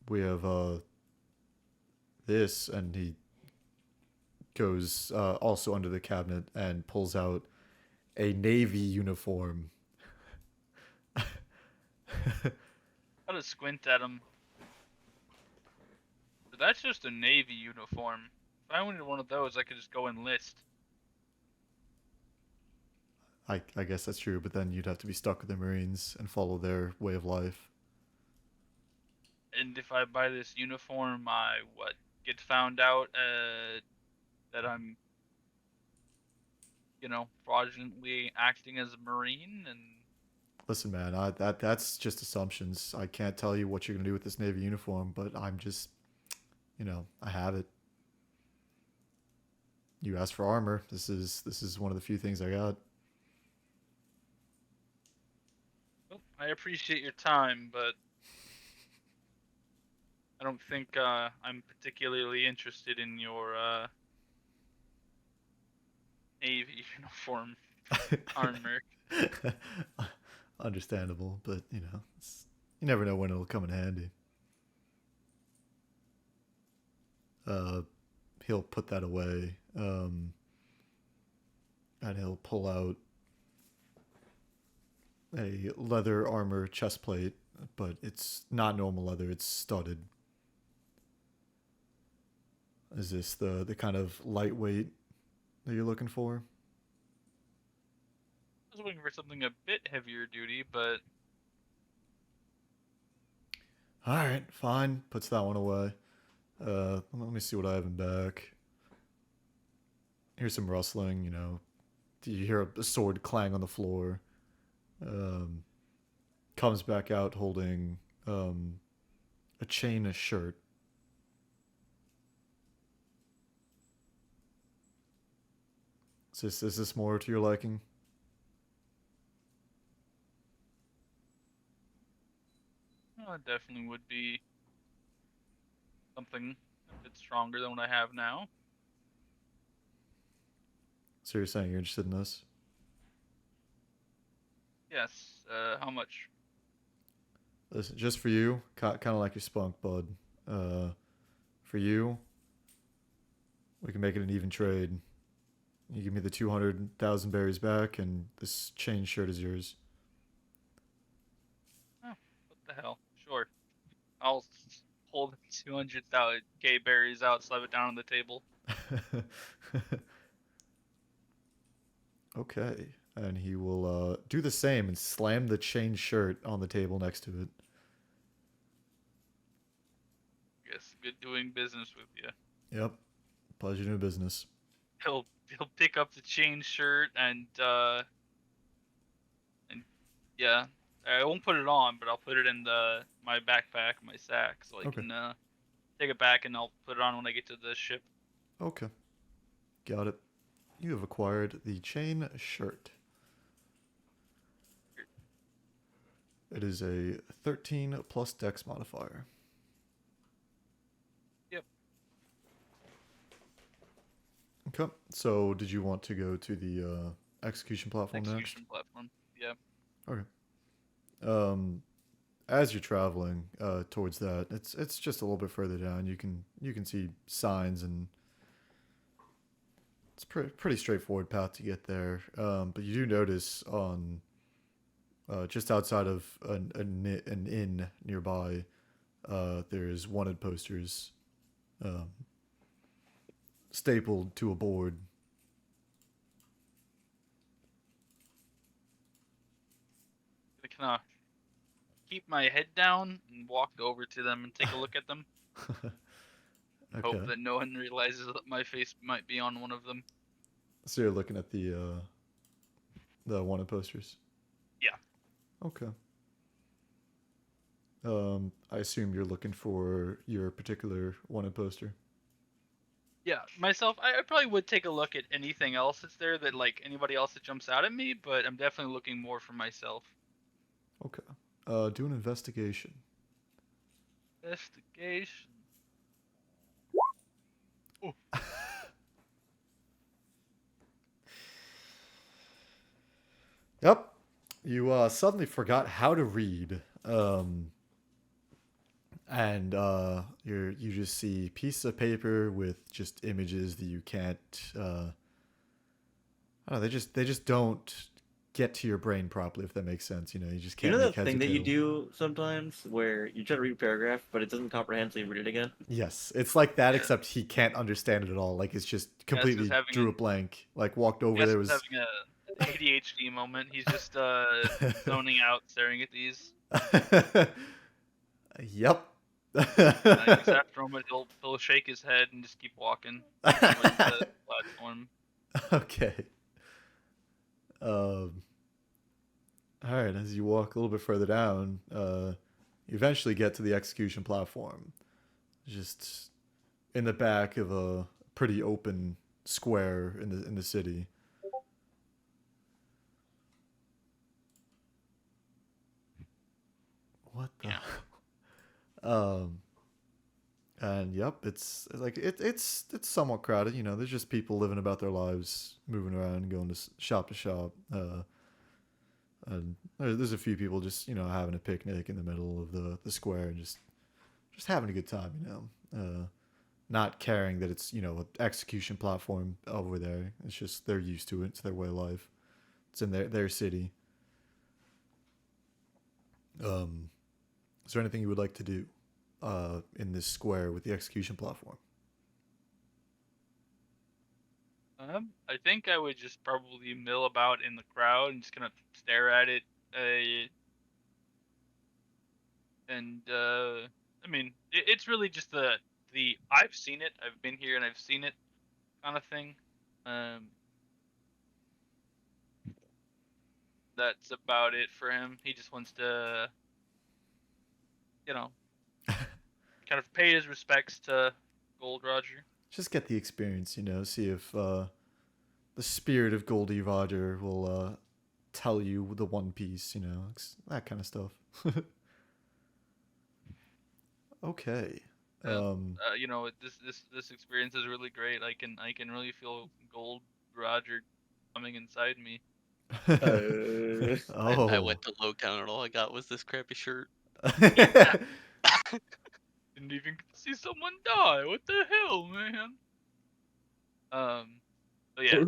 We have this, and he goes also under the cabinet and pulls out a navy uniform. Gotta squint at him. But that's just a Navy uniform. If I wanted one of those, I could just go enlist. I guess that's true, but then you'd have to be stuck with the Marines and follow their way of life. And if I buy this uniform, I get found out that I'm, fraudulently acting as a Marine, and Listen, man, that's just assumptions. I can't tell you what you're gonna do with this Navy uniform, but I'm just, I have it. You asked for armor. This is one of the few things I got. well, I appreciate your time, but I don't think I'm particularly interested in your Navy uniform armor. Understandable, but you never know when it'll come in handy. He'll put that away, and he'll pull out a leather armor chest plate, but it's not normal leather, it's studded. Is this the kind of lightweight that you're looking for? I was looking for something a bit heavier duty, but Alright, fine. Puts that one away. Let me see what I have in back. Here's some rustling, You hear a sword clang on the floor. Comes back out holding a chain, a shirt. Is this more to your liking? it definitely would be something a bit stronger than what I have now. So you're saying you're interested in this? Yes. How much? Listen, just for you, kind of like your spunk, bud. For you, we can make it an even trade. You give me the 200,000 berries back, and this chain shirt is yours. Oh, what the hell? Sure. I'll pull the 200,000 K berries out, slap it down on the table. Okay, and he will do the same and slam the chain shirt on the table next to it. Yes, good doing business with you. Yep, pleasure doing business. He'll pick up the chain shirt and yeah, I won't put it on, but I'll put it in my backpack, my sack, so I Okay. can take it back, and I'll put it on when I get to the ship. Okay, got it. You have acquired the chain shirt. It is a 13 plus dex modifier. Yep. Okay, so did you want to go to the execution platform Execution platform. Yeah. next? Okay. As you're traveling towards that, it's just a little bit further down. You can see signs, and it's pretty straightforward path to get there. But you do notice on just outside of an inn nearby, there's wanted posters stapled to a board. I kind of keep my head down and walk over to them and take a look at them. Okay. Hope that no one realizes that my face might be on one of them. So you're looking at the wanted posters? Yeah. Okay. I assume you're looking for your particular wanted poster. Yeah, myself, I probably would take a look at anything else that's there that, like, anybody else that jumps out at me, but I'm definitely looking more for myself. Okay. Do an investigation. Investigation. Oh. Yep. You suddenly forgot how to read. And you just see pieces of paper with just images that you can't I don't know, they just don't get to your brain properly, if that makes sense. You know, you just You can't know make that heads thing or that you tail. do sometimes where you try to read a paragraph, but it doesn't comprehend, so you read it again? Yes, it's like that, Yeah. except he can't understand it at all. Like, it's just Yes, completely having drew a blank. Like, walked over Yes, there he's was. having a ADHD moment. He's just zoning out, staring at these. Yep. Because after a moment, he'll shake his head and just keep walking towards the platform. Okay. All right. As you walk a little bit further down, you eventually get to the execution platform. Just in the back of a pretty open square in the city. What the? Yeah. And yep, it's somewhat crowded. You know, there's just people living about their lives, moving around, going to shop to shop. And there's a few people just having a picnic in the middle of the square and just having a good time. Not caring that it's an execution platform over there. It's just they're used to it. It's their way of life. It's in their city. Is there anything you would like to do in this square with the execution platform? I think I would just probably mill about in the crowd and just kind of stare at it. I mean, it's really just the I've seen it, I've been here and I've seen it kind of thing. That's about it for him. He just wants to, kind of pay his respects to Gold Roger. Just get the experience, see if the spirit of Goldie Roger will tell you the One Piece, that kind of stuff. Okay. This experience is really great. I can really feel Gold Roger coming inside me. Oh. I went to low count and all I got was this crappy shirt. Didn't even see someone die. What the hell, man? But yeah,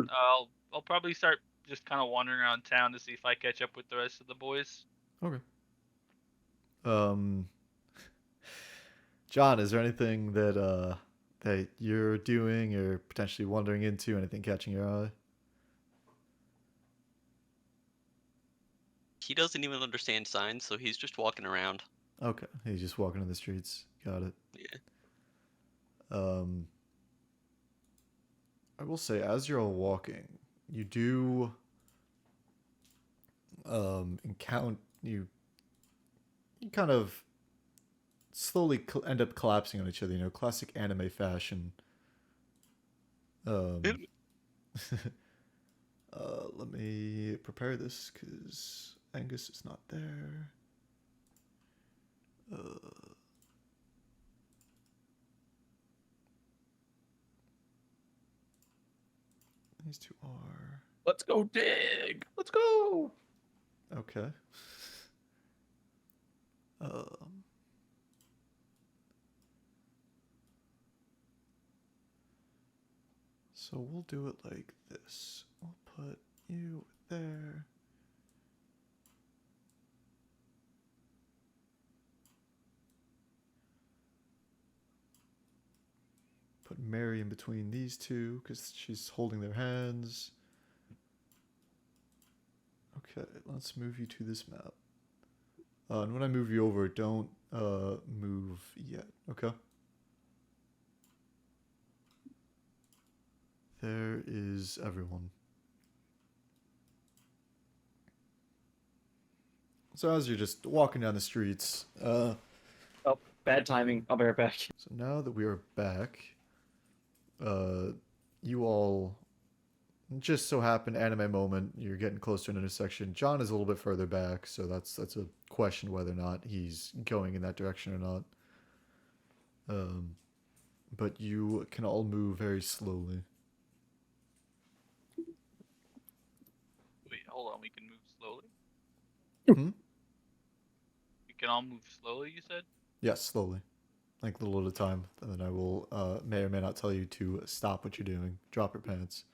I'll probably start just kind of wandering around town to see if I catch up with the rest of the boys. Okay. John, is there anything that you're doing or potentially wandering into? Anything catching your eye? He doesn't even understand signs, so he's just walking around. Okay, he's just walking in the streets. Got it. Yeah. I will say, as you're all walking, you do encounter you kind of slowly end up collapsing on each other. Classic anime fashion. Let me prepare this because Angus is not there. These two are. Let's go dig. Let's go. Okay. So we'll do it like this. We'll put you there. Put Mary in between these two because she's holding their hands. Okay, let's move you to this map. And when I move you over, don't move yet, okay? There is everyone. So as you're just walking down the streets, Oh, bad timing. I'll be right back. So now that we are back, you all just so happen anime moment. You're getting close to an intersection. John is a little bit further back, so that's a question whether or not he's going in that direction or not. but you can all move very slowly. Wait, hold on. We can move slowly. Hmm? We can all move slowly. You said. Yes, slowly, like a little at a time, and then I will may or may not tell you to stop what you're doing. Drop your pants.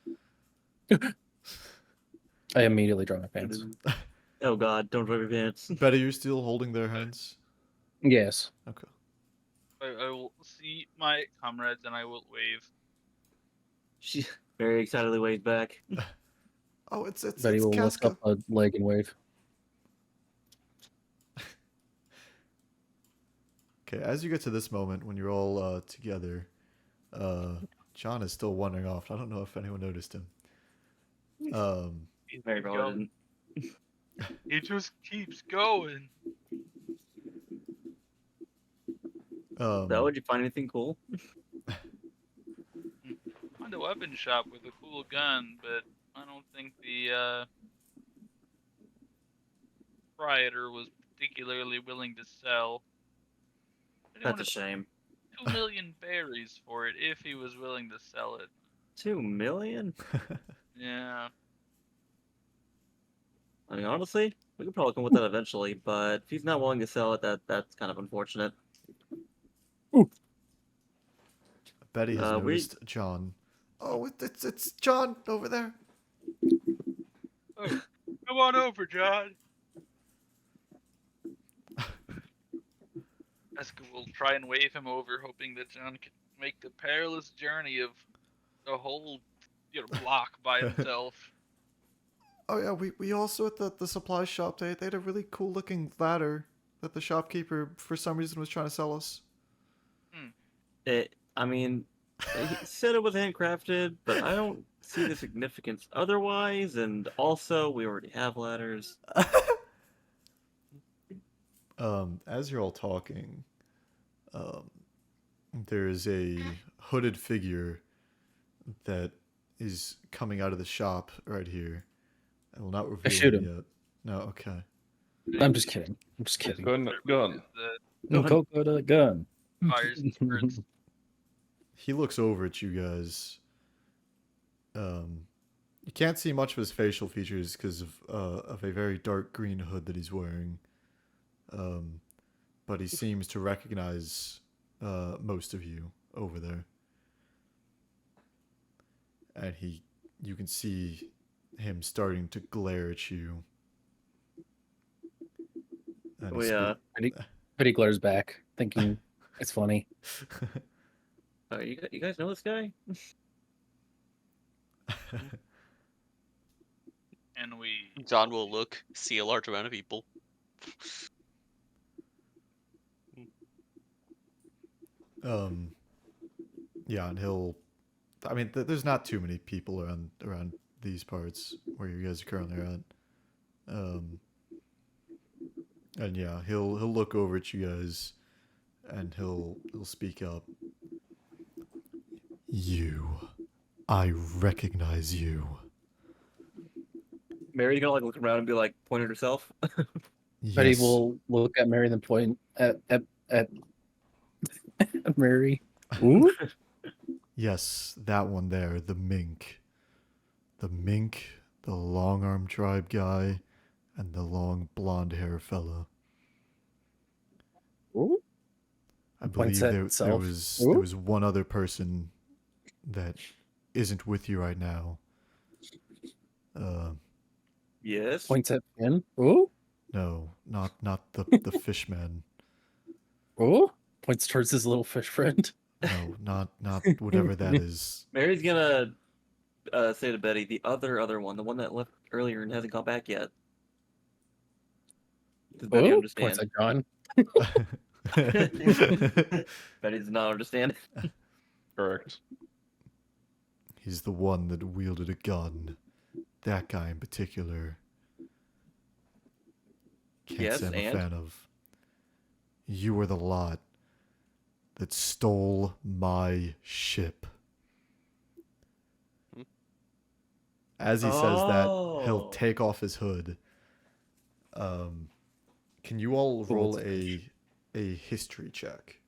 I immediately drop my pants. Oh God! Don't drop your pants. Betty, you're still holding their hands. Yes. Okay. I will see my comrades and I will wave. She very excitedly waves back. Oh, it's Betty will lift Casca. up a leg and wave. Okay, as you get to this moment when you're all together, John is still wandering off. I don't know if anyone noticed him. Very probably didn't. He just keeps going. Belle, did you find anything cool? Found a weapon shop with a cool gun, but I don't think the proprietor was particularly willing to sell. He That's a wanted shame. 2 million berries for it if he was willing to sell it. 2 million? Yeah. I mean, honestly, we could probably come with that eventually, but if he's not willing to sell it, that's kind of unfortunate. Betty has noticed John. Oh, it's John over there. Oh, come on over, John. Eska will try and wave him over, hoping that John can make the perilous journey of the whole block by himself. Oh yeah, we also at the supply shop they had a really cool looking ladder that the shopkeeper for some reason was trying to sell us. I mean, he said it was handcrafted, but I don't see the significance otherwise, and also we already have ladders. As you're all talking, there's a hooded figure that is coming out of the shop right here. I will not reveal shoot him him. yet. No, okay. I'm just kidding. I'm just kidding. Gun. Coco the gun. Fires and spurts. He looks over at you guys. You can't see much of his facial features because of a very dark green hood that he's wearing. But he seems to recognize most of you over there. And you can see him starting to glare at you. And Betty glares back, thinking it's funny. You guys know this guy? And John will look, see a large amount of people. Yeah, and he'll. I mean, there's not too many people around these parts where you guys are currently at. And yeah, he'll look over at you guys, and he'll speak up. I recognize you. Mary's gonna look around and be like, point at herself. Yes. Betty will look at Mary and then point at Mary. Ooh? Yes, that one there, the mink. The mink, the long-armed tribe guy, and the long blonde hair fella. Ooh? I Points believe at there itself. was one other person that isn't with you right now. Yes. Points at Finn. Ooh? No, not the fishman. Ooh? Points towards his little fish friend. No, not whatever that is. Mary's gonna say to Betty, the other one, the one that left earlier and hasn't got back yet. Does Betty Ooh? understand? Points at John. Betty does not understand. Correct. He's the one that wielded a gun. That guy in particular. Can't say I'm a fan of. You were the lot that stole my ship. As he says that, he'll take off his hood. Can you all roll a history check?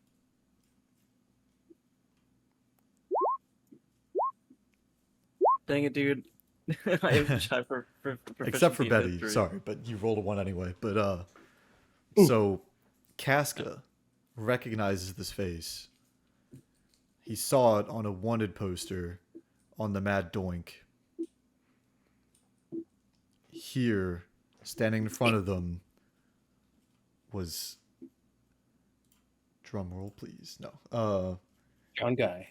Dang it, dude. I have tried for Except for proficiency in Betty, history. sorry, but you rolled a 1 anyway. But so Casca recognizes this face. He saw it on a wanted poster on the Mad Doink. Here, standing in front of them, was drum roll, please. No. John Guy.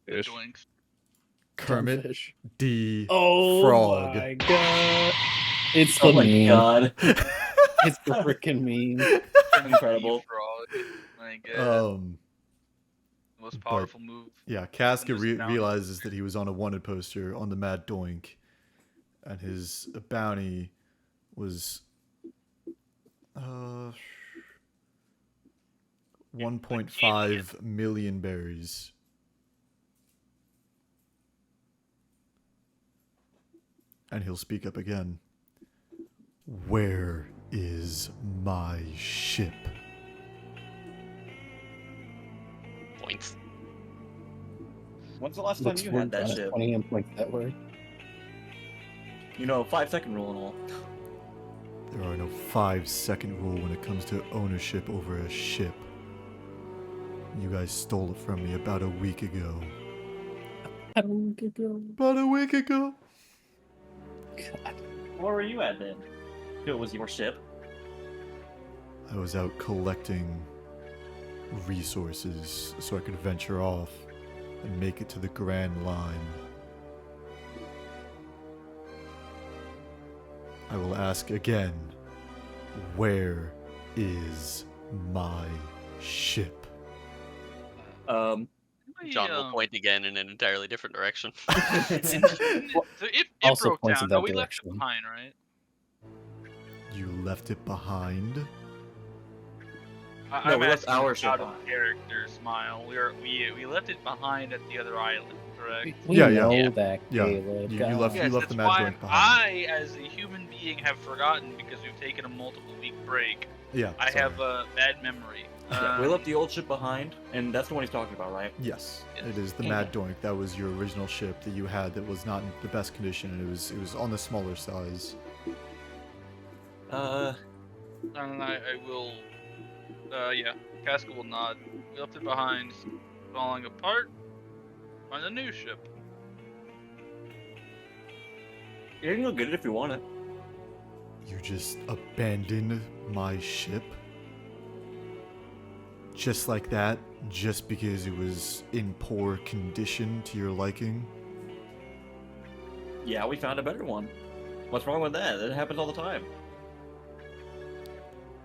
The Ish. doinks. Kermit Fish. D. Oh Frog. my god. It's the Oh my meme. god. It's the freaking meme. Incredible. Frog. My god. The most but- powerful move. Yeah, Casca Just bounty. realizes that he was on a wanted poster on the Mad Doink, and his bounty was 1.5 million berries. And he'll speak up again. Where is my ship? Points. When's the last time Looks you weird had that on a ship? 20 and point that way. You know, 5-second rule and all. There are no 5-second rule when it comes to ownership over a ship. You guys stole it from me about a week ago. About a week ago. About a week ago? God. Where were you at then? If it was your ship. I was out collecting resources so I could venture off and make it to the Grand Line. I will ask again, where is my ship? John will point again in an entirely different direction. So it Also broke points down. in that No, we left it direction. behind, right? You left it behind? No, I'm we left asking our ship out of behind. character smile. We left it behind at the other island, correct? We Yeah, know yeah. that, Yeah, Caleb. you God. left- Yes, the that's Mad why Doink behind. I, as a human being, have forgotten because we've taken a multiple-week break. Yeah. I sorry. have a bad memory. Yeah, we left the old ship behind, and that's the one he's talking about, right? Yes, Yes. it is the Mad Doink. That was your original ship that you had that was not in the best condition, and it was on the smaller size. And I will. Yeah, Casca will nod. We left it behind, falling apart. On the new ship. You can go get it if you want it. You just abandoned my ship? Just like that? Just because it was in poor condition to your liking? Yeah, we found a better one. What's wrong with that? It happens all the time.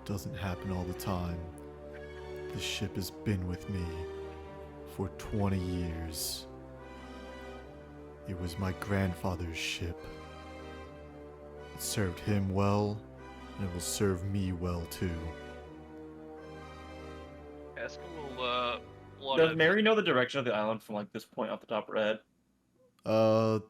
Doesn't happen all the time. This ship has been with me for 20 years. It was my grandfather's ship. It served him well, and it will serve me well too. Casca will. Blow Does it. Mary know the direction of the island from like this point off the top of her head? I'd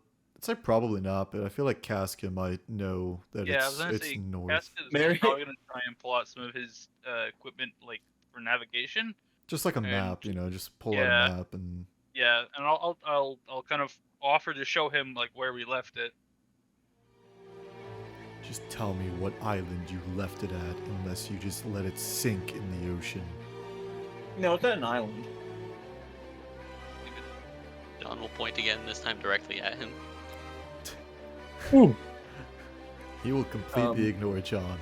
say probably not, but I feel like Casca might know that Yeah, I was gonna it's say, north. Casca's Mary- probably gonna try and pull out some of his equipment, like for navigation. Just like a and- map, you know, just pull out Yeah. a map and Yeah, and I'll kind of offer to show him like where we left it. just tell me what island you left it at, unless you just let it sink in the ocean. No, it's at an island. John will point again, this time directly at him. Ooh. He will completely Um, ignore John.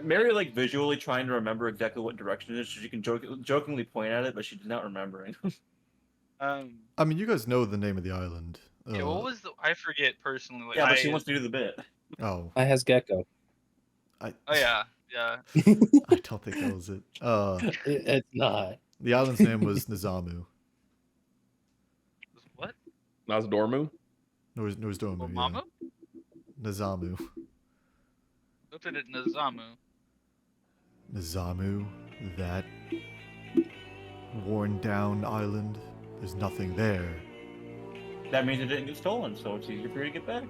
Mary like visually trying to remember exactly what direction it is, so she can jokingly point at it, but she's not remembering. I mean, you guys know the name of the island. Yeah, what was the? I forget personally. Like, yeah, but I, she wants to do the bit. Oh, I has Gecko. I. Oh yeah, yeah. I don't think that was it. It's not. The island's name was Nizamu. What? Nasdormu? Nozdormu, yeah. Mama? Nizamu. Looked at it Nazamu. Nizamu, that worn down island. There's nothing there. That means it didn't get stolen, so it's easier for you to get back.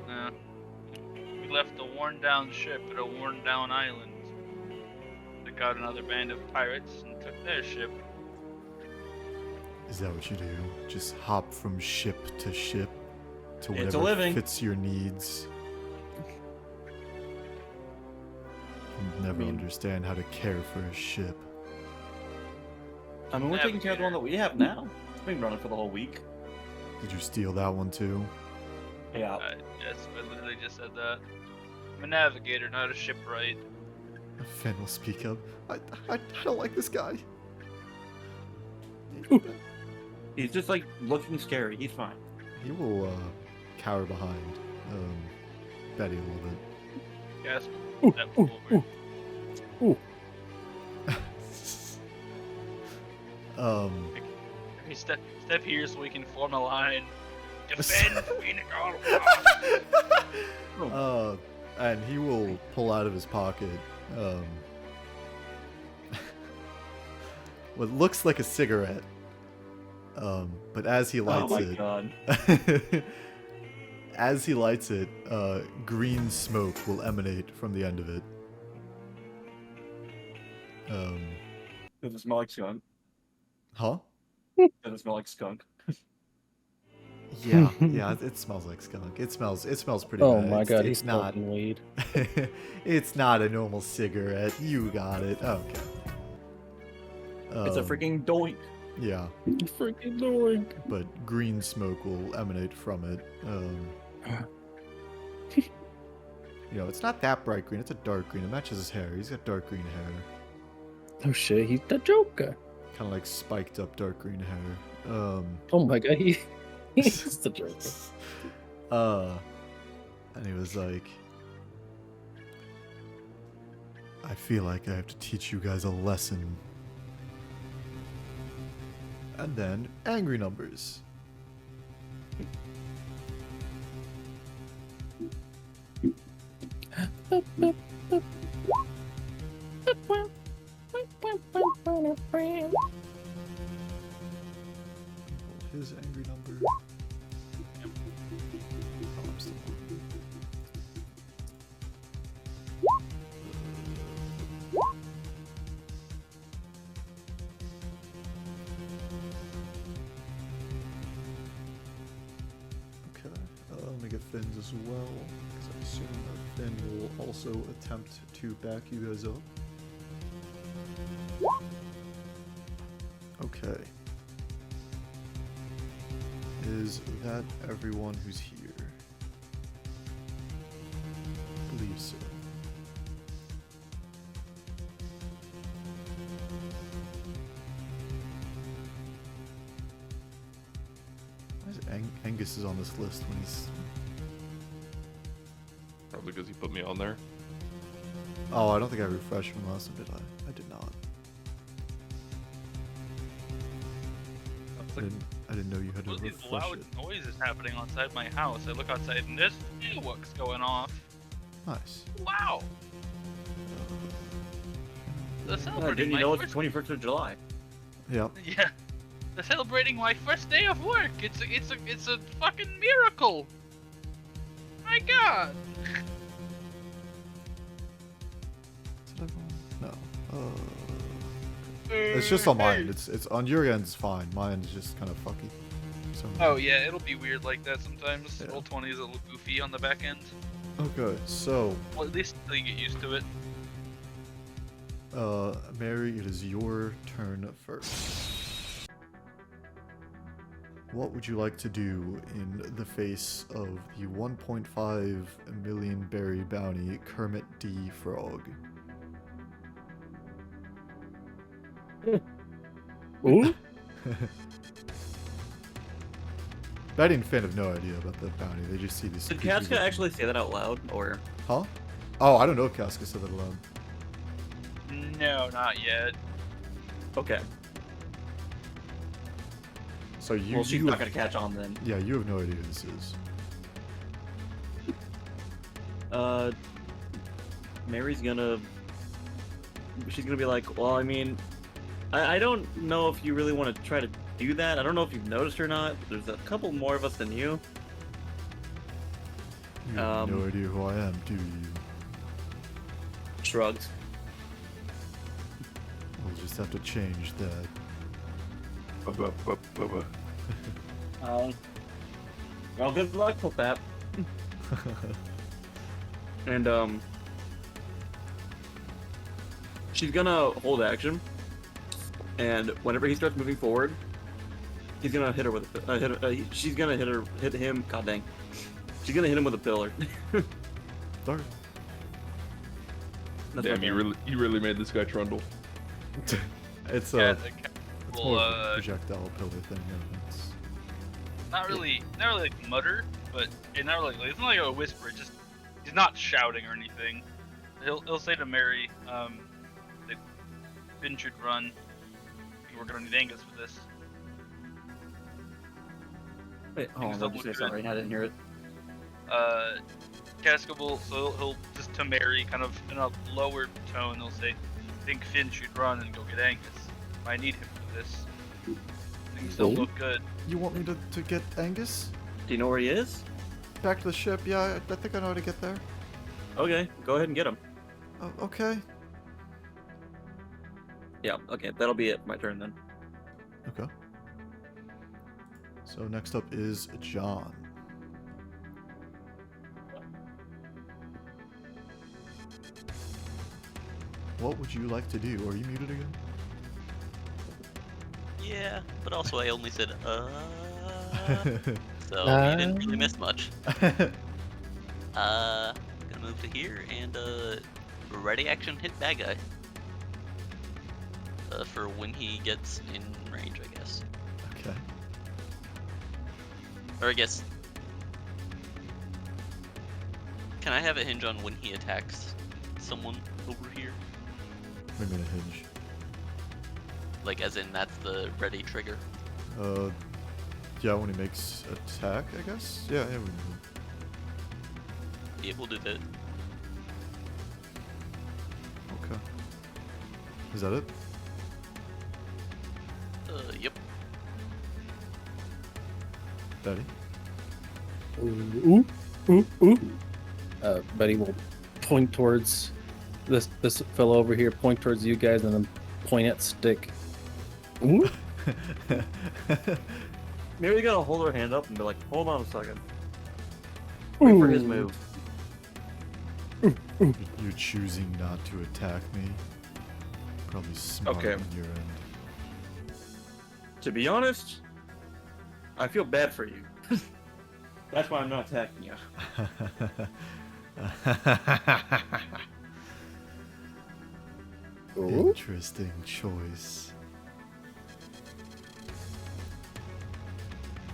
Yeah. We left a worn down ship at a worn down island. Took out another band of pirates and took their ship. Is that what you do? Just hop from ship to ship to It's a whatever living. fits your needs? You'll never understand how to care for a ship. I mean, we're taking care of the one that we have now. It's been running for the whole week. Did you steal that one too? Yeah. Yes, I literally just said that. I'm a navigator, not a shipwright. Finn will speak up. I don't like this guy. He's just like looking scary. He's fine. He will cower behind Betty a little bit. Yes. Ooh, Step ooh, forward. ooh. Okay, step here so we can form a line. Defend Phoenix. And he will pull out of his pocket what looks like a cigarette. But as he lights Oh my it, god. as he lights it, green smoke will emanate from the end of it. Does it smell like skunk? Huh? Does it smell like skunk? Yeah, yeah. It smells like skunk. It smells pretty Oh bad. my god, It's he's not. smoking weed. It's not a normal cigarette. You got it. Okay. It's a freaking doink. Yeah, Freaking doing. but green smoke will emanate from it. It's not that bright green. It's a dark green. It matches his hair. He's got dark green hair. Oh shit, he's the Joker. Kind of like spiked up dark green hair. Oh my god, he's the Joker. And he was like, I feel like I have to teach you guys a lesson. And then angry numbers. His angry number. Oh, I'm still okay. Let me get Finn's as well, because I assume that Finn will also attempt to back you guys up. Okay. Is that everyone who's here? I believe so. Why is Angus is on this list when he's... Probably because he put me on there. Oh, I don't think I refreshed from last time, did I? I did not. I didn't know you had to These refresh loud it. noises happening outside my house. I look outside and there's fireworks going off. Nice. Wow. They're celebrating Didn't you my know it's first... the 21st of July? Yep. Yeah. They're celebrating my first day of work. It's a fucking miracle. My god. Is it everyone? No. It's just on mine. It's on your end. It's fine. Mine is just kind of fucky. So, Oh yeah, it'll be weird like that sometimes. Yeah. Roll 20 is a little goofy on the back end. Okay, so Well, at least until you get used to it. Mary, it is your turn first. What would you like to do in the face of the 1.5 million berry bounty Kermit D. Frog? Ooh? Betty and Finn have no idea about the bounty. They just see this. Did Casca actually say that out loud, or? Huh? Oh, I don't know if Casca said that aloud. No, not yet. Okay. So you. Well, she's you not have- gonna catch on then. Yeah, you have no idea who this is. Mary's gonna... She's gonna be like, well, I mean... I don't know if you really want to try to do that. I don't know if you've noticed or not. There's a couple more of us than you. You have no idea who I am, do you? Shrugged. We'll just have to change that. Well, good luck with that. And she's gonna hold action, and whenever he starts moving forward, he's gonna hit her with she's gonna hit him. God dang, she's gonna hit him with a pillar. Darn. That's Damn, my you plan. really made this guy trundle. It's Yeah, a the it's will, more of a projectile pillar thing. Yeah, it's, not really like mutter, but it's not like a whisper. It's just he's not shouting or anything. He'll say to Mary, that Finn should run. We're gonna need Angus for this. Wait, hold on, Things what don't did you say? look good. Sorry, I didn't hear it. Casca will, so he'll just to Mary, kind of in a lower tone, he'll say, I think Finn should run and go get Angus. I need him for this. Things don't look good. you want me to get Angus Do you know where he is? back to the ship? Yeah, I think I know how to get there. Okay, go ahead and get him. Oh, okay. Yeah, okay, that'll be it. My turn then. Okay. So next up is John. What would you like to do? Are you muted again? Yeah, but also I only said so you didn't really miss much. Gonna move to here and ready action hit bad guy. For when he gets in range, I guess. Okay. Or I guess. Can I have it hinge on when he attacks someone over here? Wait a minute, hinge. Like, as in that's the ready trigger. Yeah, when he makes attack, I guess? Yeah, we know. Yeah, we'll do that. Okay. Is that it? Yep. Betty? Ooh. Betty will point towards this fellow over here, point towards you guys, and then point at Stick. Ooh. Maybe you gotta hold her hand up and be like, hold on a second. Wait for his move. You're choosing not to attack me. Probably smart Okay. on your end. To be honest, I feel bad for you. That's why I'm not attacking you. Interesting choice.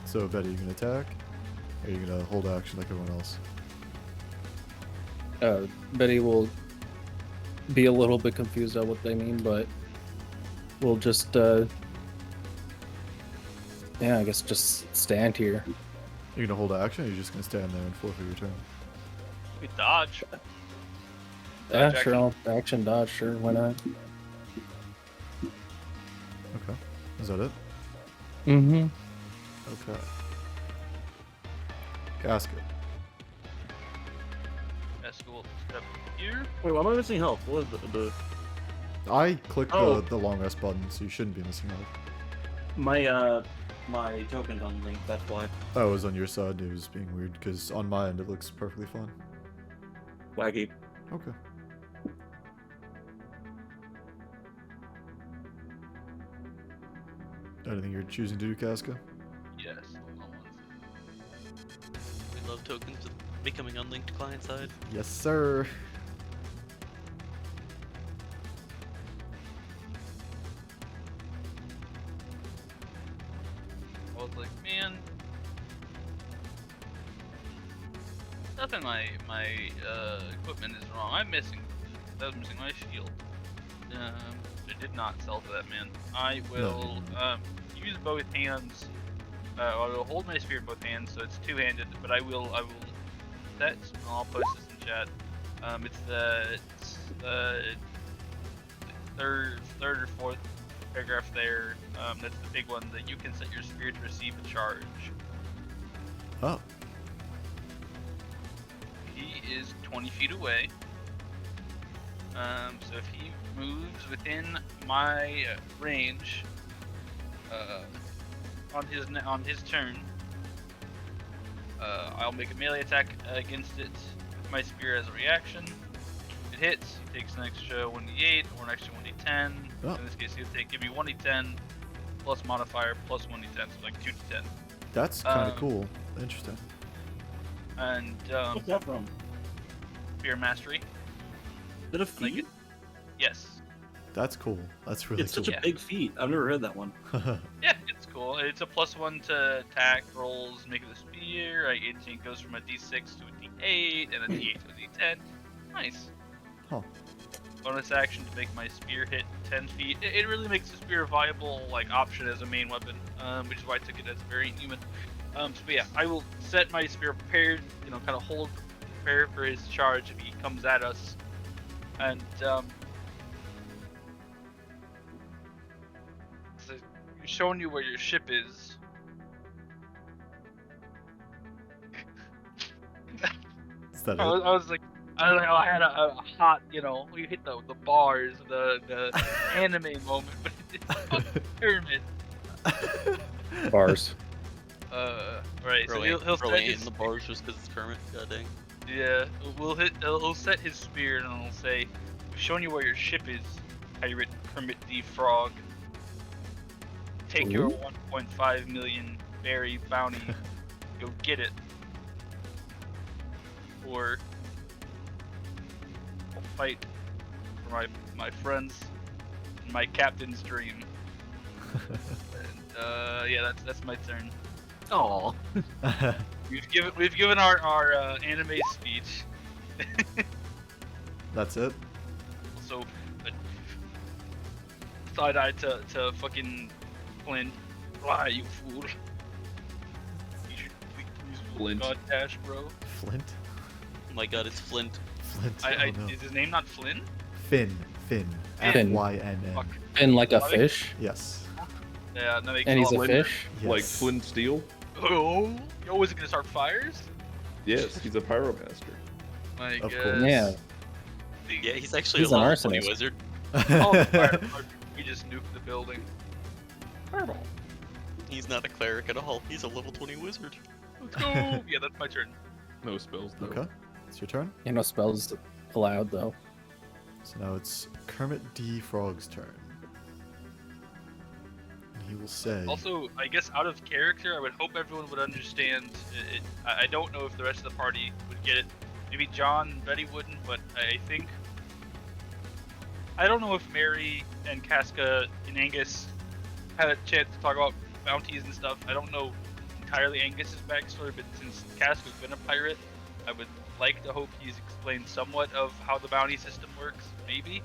So, Betty, you gonna attack? Or are you gonna hold action like everyone else? Betty will be a little bit confused at what they mean, but we'll just, I guess just stand here. You're gonna hold action, or you're just gonna stand there and forfeit your turn? We dodge. Yeah, Dodge sure, action. I'll action dodge, sure, why not? Okay. Is that it? Mm-hmm. Okay. Casket. Casca will step here. Wait, why am I missing health? What is the I clicked Oh. the long rest button, so you shouldn't be missing out. my token's unlinked, that's why. That was on your side, it was being weird, because on my end it looks perfectly fine. Waggy. Okay. Anything you're choosing to do, Casca? Yes. Hold on one second. We love tokens with becoming unlinked client side. Yes, sir. I was like, man, stuff in my equipment is wrong. I was missing my shield. I did not sell to that man. I will use both hands. I will hold my spear in both hands, so it's two-handed. But I will set. I'll post this in chat. It's the third or fourth paragraph there. That's the big one, that you can set your spear to receive a charge. Oh. He is 20 feet away. So if he moves within my range, On his turn, I'll make a melee attack against it with my spear as a reaction. It hits, he takes an extra 1d8 or an extra 1d10. Oh. In this case, he'll give me 1d10 plus modifier plus 1d10, so like 2d10. That's kind of cool. Interesting. And What's that from? Spear Mastery. Is it a feat? Yes. That's cool. That's really It's cool. such a big feat. I've never heard that one. Yeah, it's cool. It's a +1 to attack rolls, make it a spear. It goes from a d6 to a d8, and a d8 to a d10. Nice. Huh. Bonus action to make my spear hit 10 feet. It really makes the spear a viable option as a main weapon, which is why I took it as a variant human. But yeah, I will set my spear prepared, kind of hold prepared for his charge if he comes at us. And so showing you where your ship is. Is that I it? was like, I had a hot, we hit the bars, the anime moment, but it's fucking Kermit. Bars. Right. So he'll set in his, the bars just because it's Kermit. God dang. yeah, he'll set his spear and he'll say, "We've shown you where your ship is, Pirate Kermit the Frog. Take your 1.5 million berry bounty, go get it, or I'll fight for my friends, and my captain's dream." And yeah, that's my turn. Oh. We've given our anime speech. That's it. So side eye to fucking Flint. Why, you fool? You should please Flint. God dash, bro. Flint. Oh my god, it's Flint. Flint. Oh, no. Is his name not Flynn? Finn. Finn. F-Y-N-N. Fuck. And like a Like- fish. Yes. Yeah, no, they And he's call a him fish. Yes. Like Flint Steel? Oh, yo, is it gonna start fires? Yes, he's a pyromaster. My Of guess. course. Yeah. Yeah, he's actually He's a an level 20 arsonist. wizard. All the fire department, we just nuked the building. Fireball. He's not a cleric at all. He's a level 20 wizard. Let's go. Yeah, that's my turn. No spells though. Okay. It's your turn. No spells allowed though. So now it's Kermit D. Frog's turn. And he will say. Also, I guess out of character, I would hope everyone would understand it. I don't know if the rest of the party would get it. Maybe John and Betty wouldn't, but I think... I don't know if Mary and Casca and Angus had a chance to talk about bounties and stuff. I don't know entirely Angus's backstory, but since Casca's been a pirate, I would like to hope he's explained somewhat of how the bounty system works, maybe.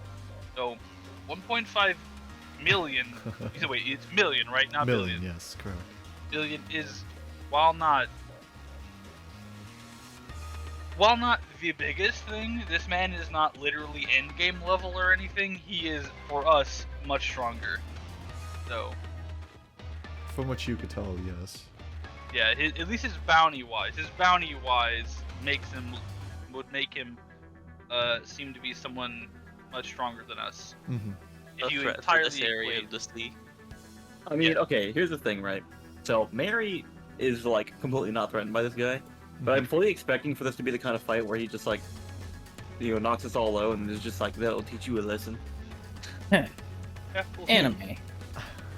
So, 1.5 million. So wait, it's million, right? Not million, billion. yes, correct. Billion is, while not the biggest thing, this man is not literally endgame level or anything. He is, for us, much stronger. So, From what you could tell, yes. yeah, at least his bounty wise would make him seem to be someone much stronger than us. Mm-hmm. If A you threat for entirely this area equate- of the sea. I mean, Yeah. okay, here's the thing, right? So, Mary is, like, completely not threatened by this guy, but I'm fully expecting for this to be the kind of fight where he just, like, knocks us all low and is just like, that'll teach you a lesson. Yeah, we'll see. Anime.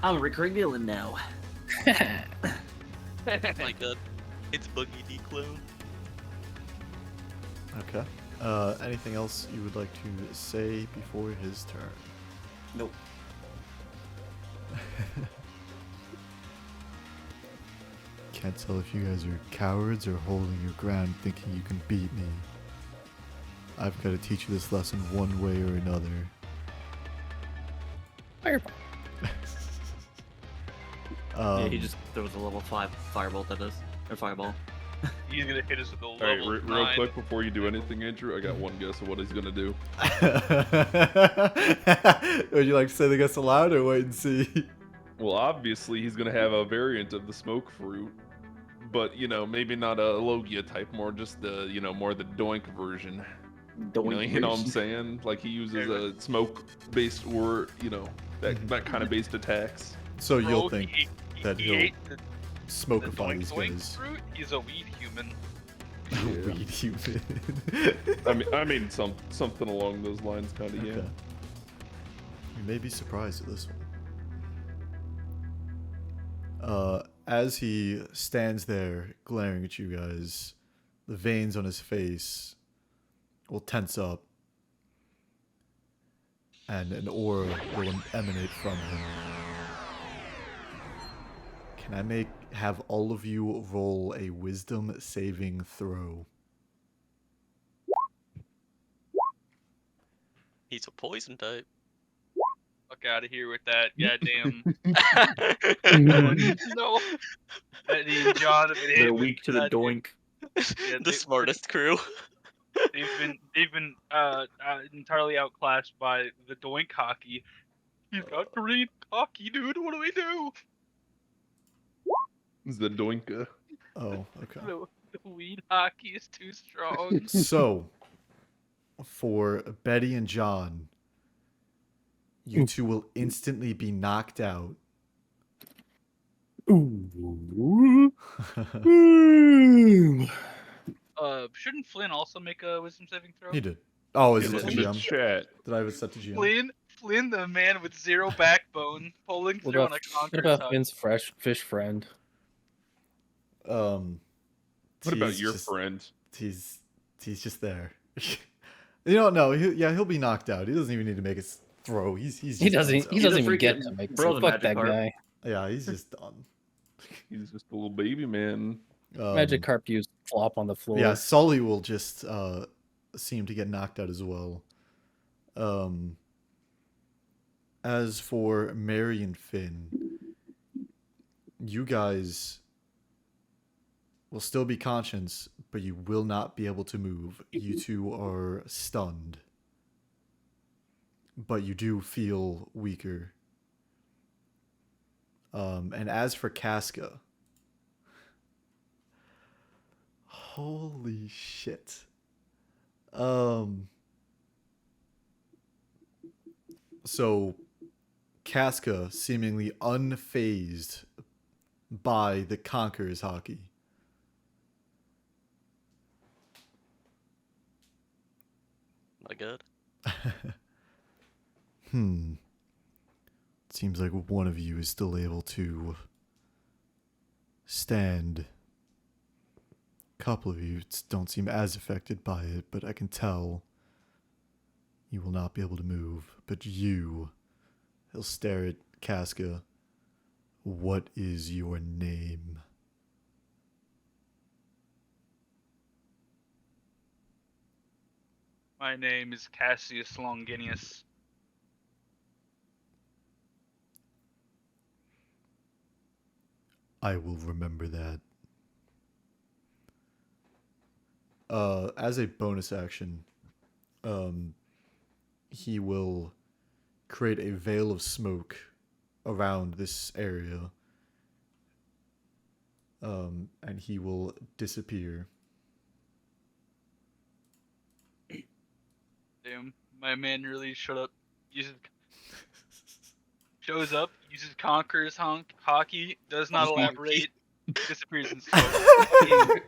I'm a recurring villain now. Oh my god. It's Buggy D Clone. Okay. Anything else you would like to say before his turn? Nope. Can't tell if you guys are cowards or holding your ground thinking you can beat me. I've got to teach you this lesson one way or another. Fireball. Yeah, he just throws a level 5 firebolt at us. Or fireball. He's gonna hit us with a All right, level real 9. quick before you do anything, Andrew, I got one guess of what he's gonna do. Would you like to say the guess aloud or wait and see? Well, obviously he's gonna have a variant of the smoke fruit, but maybe not a Logia type, more just the more the doink version. You know what I'm saying? Like he uses a smoke based or that kind of based attacks. So you'll Bro, think that he he'll ate the smokify doink these doink guys. fruit. He's a weed human. Yeah. Weed human. I mean, something along those lines, kind of. Yeah. Okay. You may be surprised at this one. As he stands there glaring at you guys, the veins on his face will tense up, and an aura will emanate from him. Can I have all of you roll a wisdom saving throw? He's a poison type. Fuck out of here with that goddamn. Mm. No. Eddie and John have been hit They're with weak to the goddamn- doink. Yeah, The smartest crew. They've been entirely outclassed by the doink hockey. He's got green hockey, dude. What do we do? It's the doinka. Oh, okay. The weed hockey is too strong. So, for Betty and John, you two will instantly be knocked out. Ooh. Shouldn't Flynn also make a wisdom saving throw? He did. Oh, is it It's to in the GM? chat. Did I have it set to GM? Flynn, the man with zero backbone, pulling What through on about, a what conqueror's about hug. Finn's fish friend? What What about your friend? He's just there. You don't know. He'll be knocked out. He doesn't even need to make a throw. He's He just doesn't. done, He so. doesn't even freaking get to make. bro's So a fuck that Magikarp. guy. Yeah, he's just done. He's just a little baby man. Magikarp used flop on the floor. Yeah, Sully will just seem to get knocked out as well. As for Mary and Finn, you guys will still be conscious, but you will not be able to move. You two are stunned. But you do feel weaker. And as for Casca, holy shit. So Casca seemingly unfazed by the Conqueror's hockey. Not good. Seems like one of you is still able to stand. A couple of you don't seem as affected by it, but I can tell you will not be able to move. But you, he'll stare at Casca. What is your name? My name is Cassius Longinius. I will remember that. As a bonus action, he will create a veil of smoke around this area, and he will disappear. Damn, my man really showed up. Shows up, uses Conqueror's hockey, does not elaborate, disappears in smoke.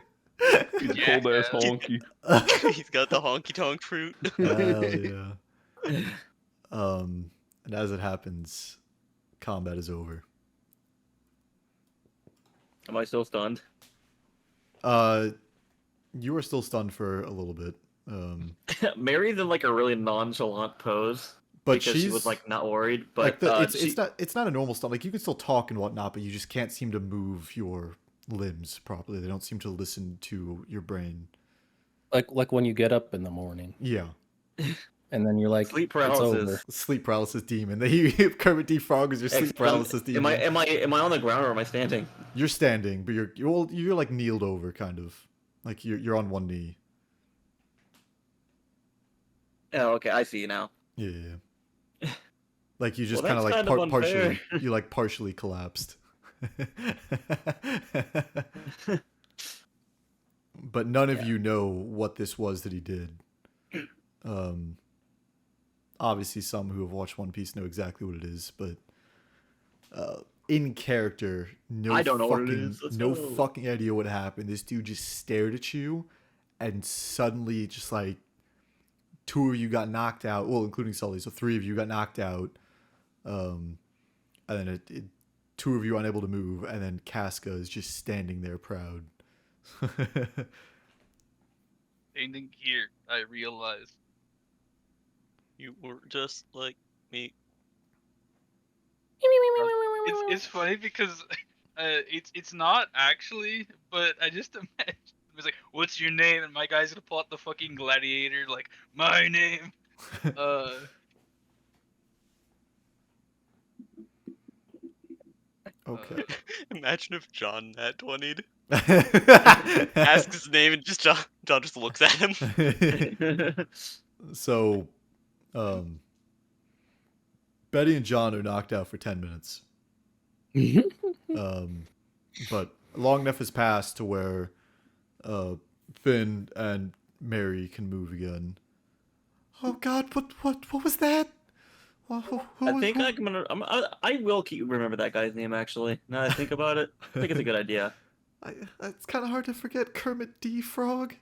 He's a Yeah. cold ass honky. He's got the honky tonk fruit. Hell yeah. And as it happens, combat is over. Am I still stunned? You are still stunned for a little bit. Mary's in like a really nonchalant pose. But because she was like not worried. But like it's not a normal stun. Like you can still talk and whatnot, but you just can't seem to move your limbs properly. They don't seem to listen to your brain. Like when you get up in the morning, Yeah. and then you're like, sleep "It's over." paralysis. Sleep paralysis demon. Kermit defrog is your sleep paralysis demon. Am I on the ground or am I standing? You're standing, but you're like kneeled over, kind of. Like you're on one knee. Oh, okay, I see now. Yeah. Like you just Well, kind of like that's kind of partially, unfair. you like partially collapsed. But none of you know what this was that he did. Obviously, some who have watched One Piece know exactly what it is, but in character, no I don't know what it fucking, is. Let's no go. fucking idea what happened. This dude just stared at you, and suddenly, just like, 2 of you got knocked out. Well, including Sully, so 3 of you got knocked out. And then 2 of you unable to move, and then Casca is just standing there proud. Standing here, I realized. You were just like me. It's funny because it's not actually, but I just imagine it was like, "What's your name?" And my guy's gonna pull out the fucking gladiator, like, "My name." Okay. Imagine if John nat 20'd. Asks his name and just John just looks at him. So, Betty and John are knocked out for 10 minutes. But long enough has passed to where Finn and Mary can move again. Oh God! What was that? I will remember that guy's name actually. Now that I think about it, I think it's a good idea. It's kind of hard to forget Kermit D. Frog.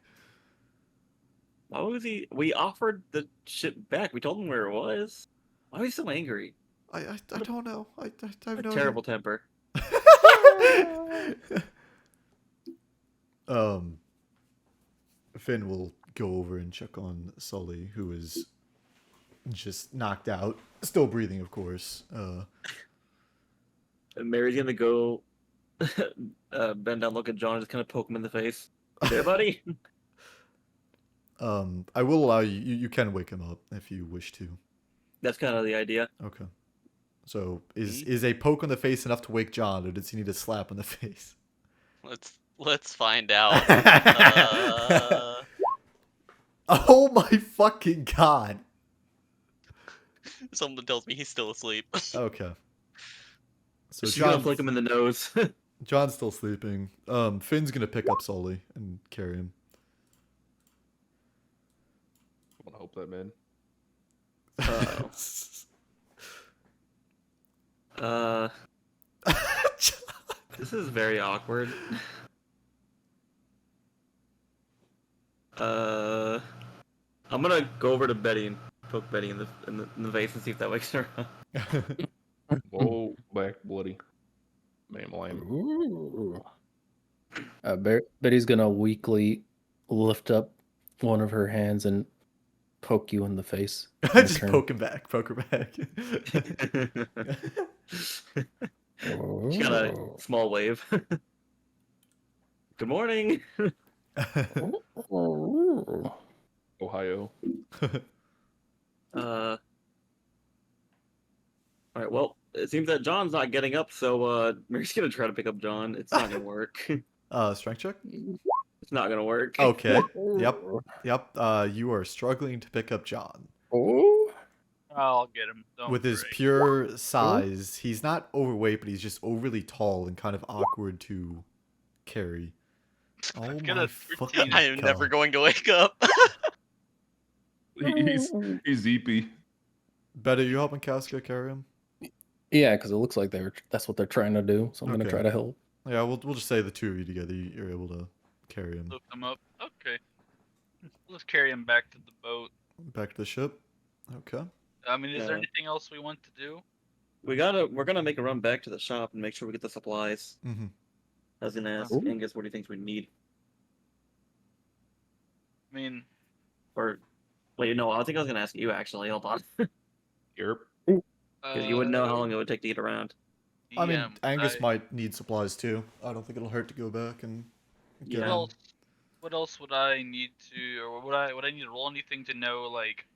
Why was he? We offered the ship back. We told him where it was. Why was he so angry? I don't know. I have no Terrible temper. Finn will go over and check on Sully, who is just knocked out, still breathing, of course. And Mary's gonna go bend down, look at John, and just kind of poke him in the face. There, buddy. I will allow you. You can wake him up if you wish to. That's kind of the idea. Okay. So is a poke on the face enough to wake John, or does he need a slap on the face? Let's find out. Oh my fucking God! Something tells me he's still asleep. Okay. So She's gonna John's, flick him in the nose. John's still sleeping. Finn's gonna pick up Sully and carry him. I want to hope that, man. This is very awkward. I'm gonna go over to Betty and poke Betty in the face and see if that wakes her up. Whoa, back bloody. Man, lame. Ooh. Betty's gonna weakly lift up one of her hands and poke you in the face. Just poke him back. Poke her back. She got a small wave. Good morning. Ohio. All right. Well, it seems that John's not getting up, so Mary's gonna try to pick up John. It's not gonna work. Strength check? It's not gonna work. Okay. Yep. You are struggling to pick up John. Oh. I'll get him. Don't With his worry. pure size, he's not overweight, but he's just overly tall and kind of awkward to carry. Oh I've got my a fucking 13. I am God. never going to wake up. He's eepy. Better you helping Casca carry him? Yeah, because it looks like that's what they're trying to do. So I'm gonna Okay. try to help. Yeah, we'll just say the 2 of you together, you're able to carry him. Lift him up. Okay. Let's carry him back to the boat. Back to the ship? Okay. I mean, is there Yeah. anything else we want to do? We're gonna make a run back to the shop and make sure we get the supplies. Mm-hmm. I was gonna ask Ooh. Angus what he thinks we need. I mean, Or wait, no, I think I was gonna ask you actually. Hold on, Yerp. because you wouldn't know how long it would take to get around. I mean, yeah, Angus might need supplies too. I don't think it'll hurt to go back and get Yeah. him. What else would I need to, or would I need to roll anything to know, like,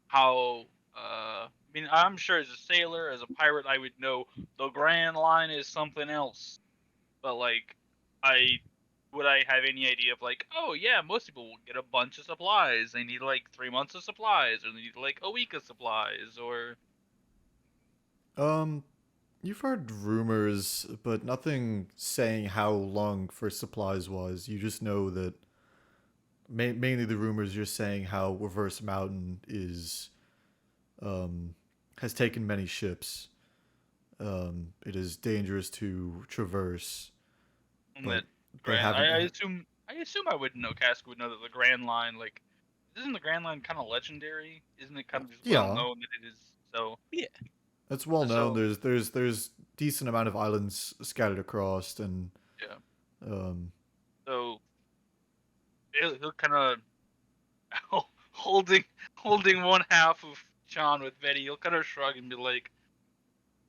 how? I mean, I'm sure as a sailor, as a pirate, I would know the Grand Line is something else. But like, would I have any idea of like, oh yeah, most people will get a bunch of supplies. They need like 3 months of supplies, or they need like a week of supplies, or You've heard rumors, but nothing saying how long for supplies was. You just know that mainly the rumors are saying how Reverse Mountain is has taken many ships, it is dangerous to traverse. And But that they Grand, haven't. I assume I would know. Cask would know that the Grand Line, like, isn't the Grand Line kind of legendary? Isn't it kind of just well Yeah. known that it is so? Yeah. It's well known. So- There's decent amount of islands scattered across, and Yeah. um, So he'll kind of holding one half of John with Betty. He'll kind of shrug and be like,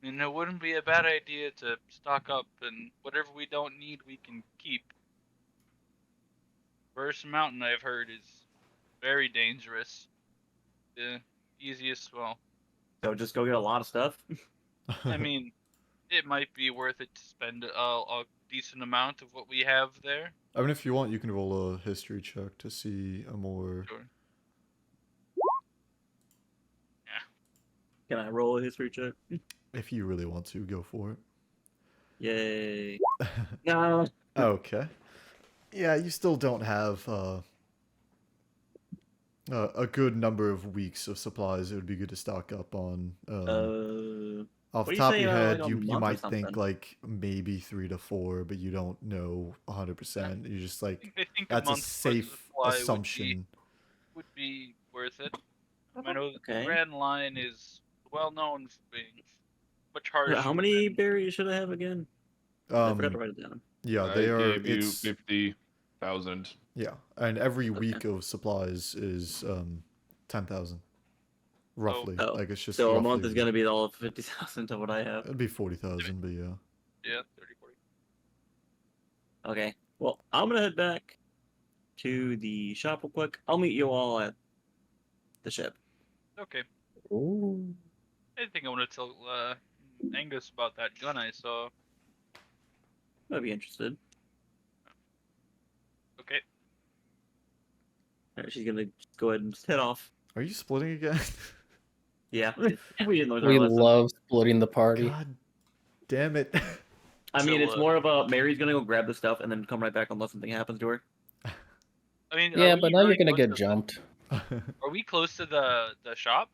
it wouldn't be a bad idea to stock up, and whatever we don't need, we can keep. First Mountain, I've heard, is very dangerous. The easiest, well, So just go get a lot of stuff. I mean, it might be worth it to spend a decent amount of what we have there. I mean, if you want, you can roll a history check to see a more. Sure. Can I roll a history check? If you really want to, go for it. Yay. No. Okay. Yeah, you still don't have a good number of weeks of supplies. It would be good to stock up on. Off what the do you top of say, your head, like a you month or might think something? like maybe 3 to 4, but you don't know 100%. You're just like, I think that's a month's worth of safe supply assumption. would be worth it. I know that Okay. the Grand Line is well known for being much harder. How many berries should I have again? I forgot to write it down. Yeah, I they are. gave you It's 50,000. yeah, and every Okay. week of supplies is 10,000, roughly. Oh. Like it's just So a roughly, month is gonna be all of 50,000 of what I have. It'd be 40,000, but yeah. Yeah, 30, 40. Okay. Well, I'm gonna head back to the shop real quick. I'll meet you all at the ship. Okay. Ooh. I think I want to tell Angus about that gun I saw. Might be interested. Okay. Alright, she's gonna just go ahead and just head off. Are you splitting again? Yeah, we didn't learn our We lesson. love splitting the party. God damn it! I mean, So, it's more of a Mary's gonna go grab the stuff and then come right back unless something happens to her. I mean, Yeah, are but we now really you're gonna close get to the- jumped. Are we close to the shop?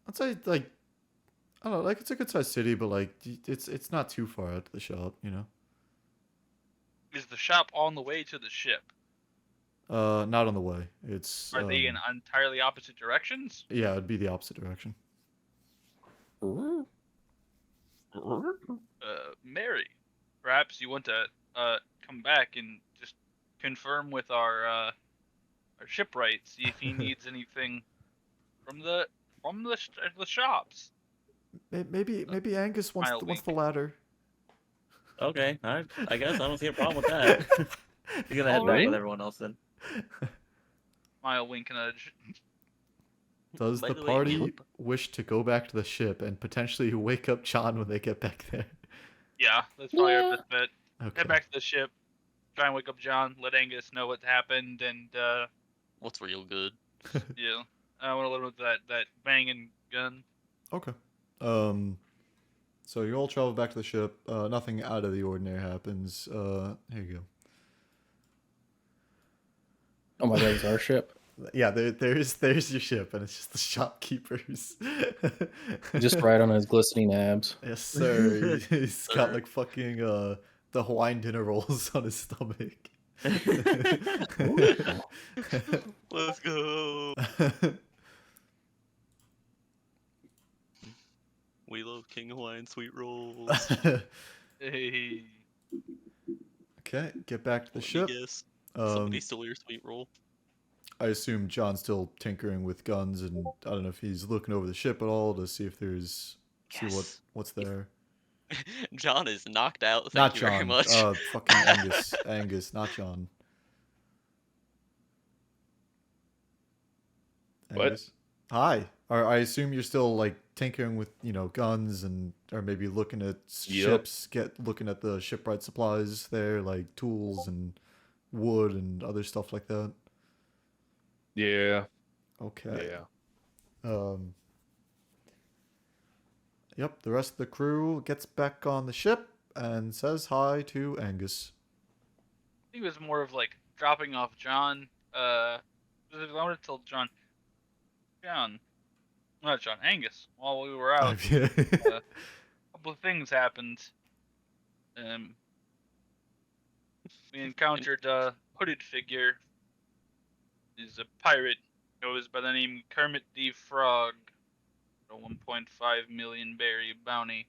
I'd say like, I don't know, like it's a good sized city, but like it's not too far out to the shop, you know. Is the shop on the way to the ship? Not on the way. It's Are they in entirely opposite directions? yeah, it'd be the opposite direction. Mary, perhaps you want to come back and just confirm with our shipwright, see if he needs anything from the shops. Maybe Angus wants Smile wants the wink. ladder. Okay, I guess I don't see a problem with that. You're gonna head back Alright. with everyone else then. Smile, wink, nudge. Does By the the way, party Caleb- wish to go back to the ship and potentially wake up John when they get back there? Yeah, that's probably Yeah. our best bet. Okay. Head back to the ship, try and wake up John, let Angus know what's happened, and What's real good? yeah, I want to let him with that banging gun. Okay. So you all travel back to the ship. Nothing out of the ordinary happens. Here you Oh my god, it's our ship. go. Yeah, there's your ship, and it's just the shopkeepers. Just right on his glistening abs. Yes, sir. He's got Sir. like fucking the Hawaiian dinner rolls on his stomach. Let's go. We love King Hawaiian sweet rolls. Hey, Okay, get back to the Let me ship. guess. Um, Somebody stole your sweet roll. I assume John's still tinkering with guns, and I don't know if he's looking over the ship at all to see if there's Yes. what's there. John is knocked out. Not Thank you very John. much. Fucking Angus. Angus, not John. What? Angus? Hi. I assume you're still like tinkering with guns and or maybe looking at Yep. ships, looking at the shipwright supplies there, like tools and wood and other stuff like that. Yeah. Okay. Yeah. Yep, the rest of the crew gets back on the ship and says hi to Angus. I think it was more of like dropping off John. I want to tell John, not John, Angus. while we were out, Yeah. a couple of things happened. We encountered a hooded figure. He's a pirate. Goes by the name Kermit the Frog. A 1.5 million berry bounty.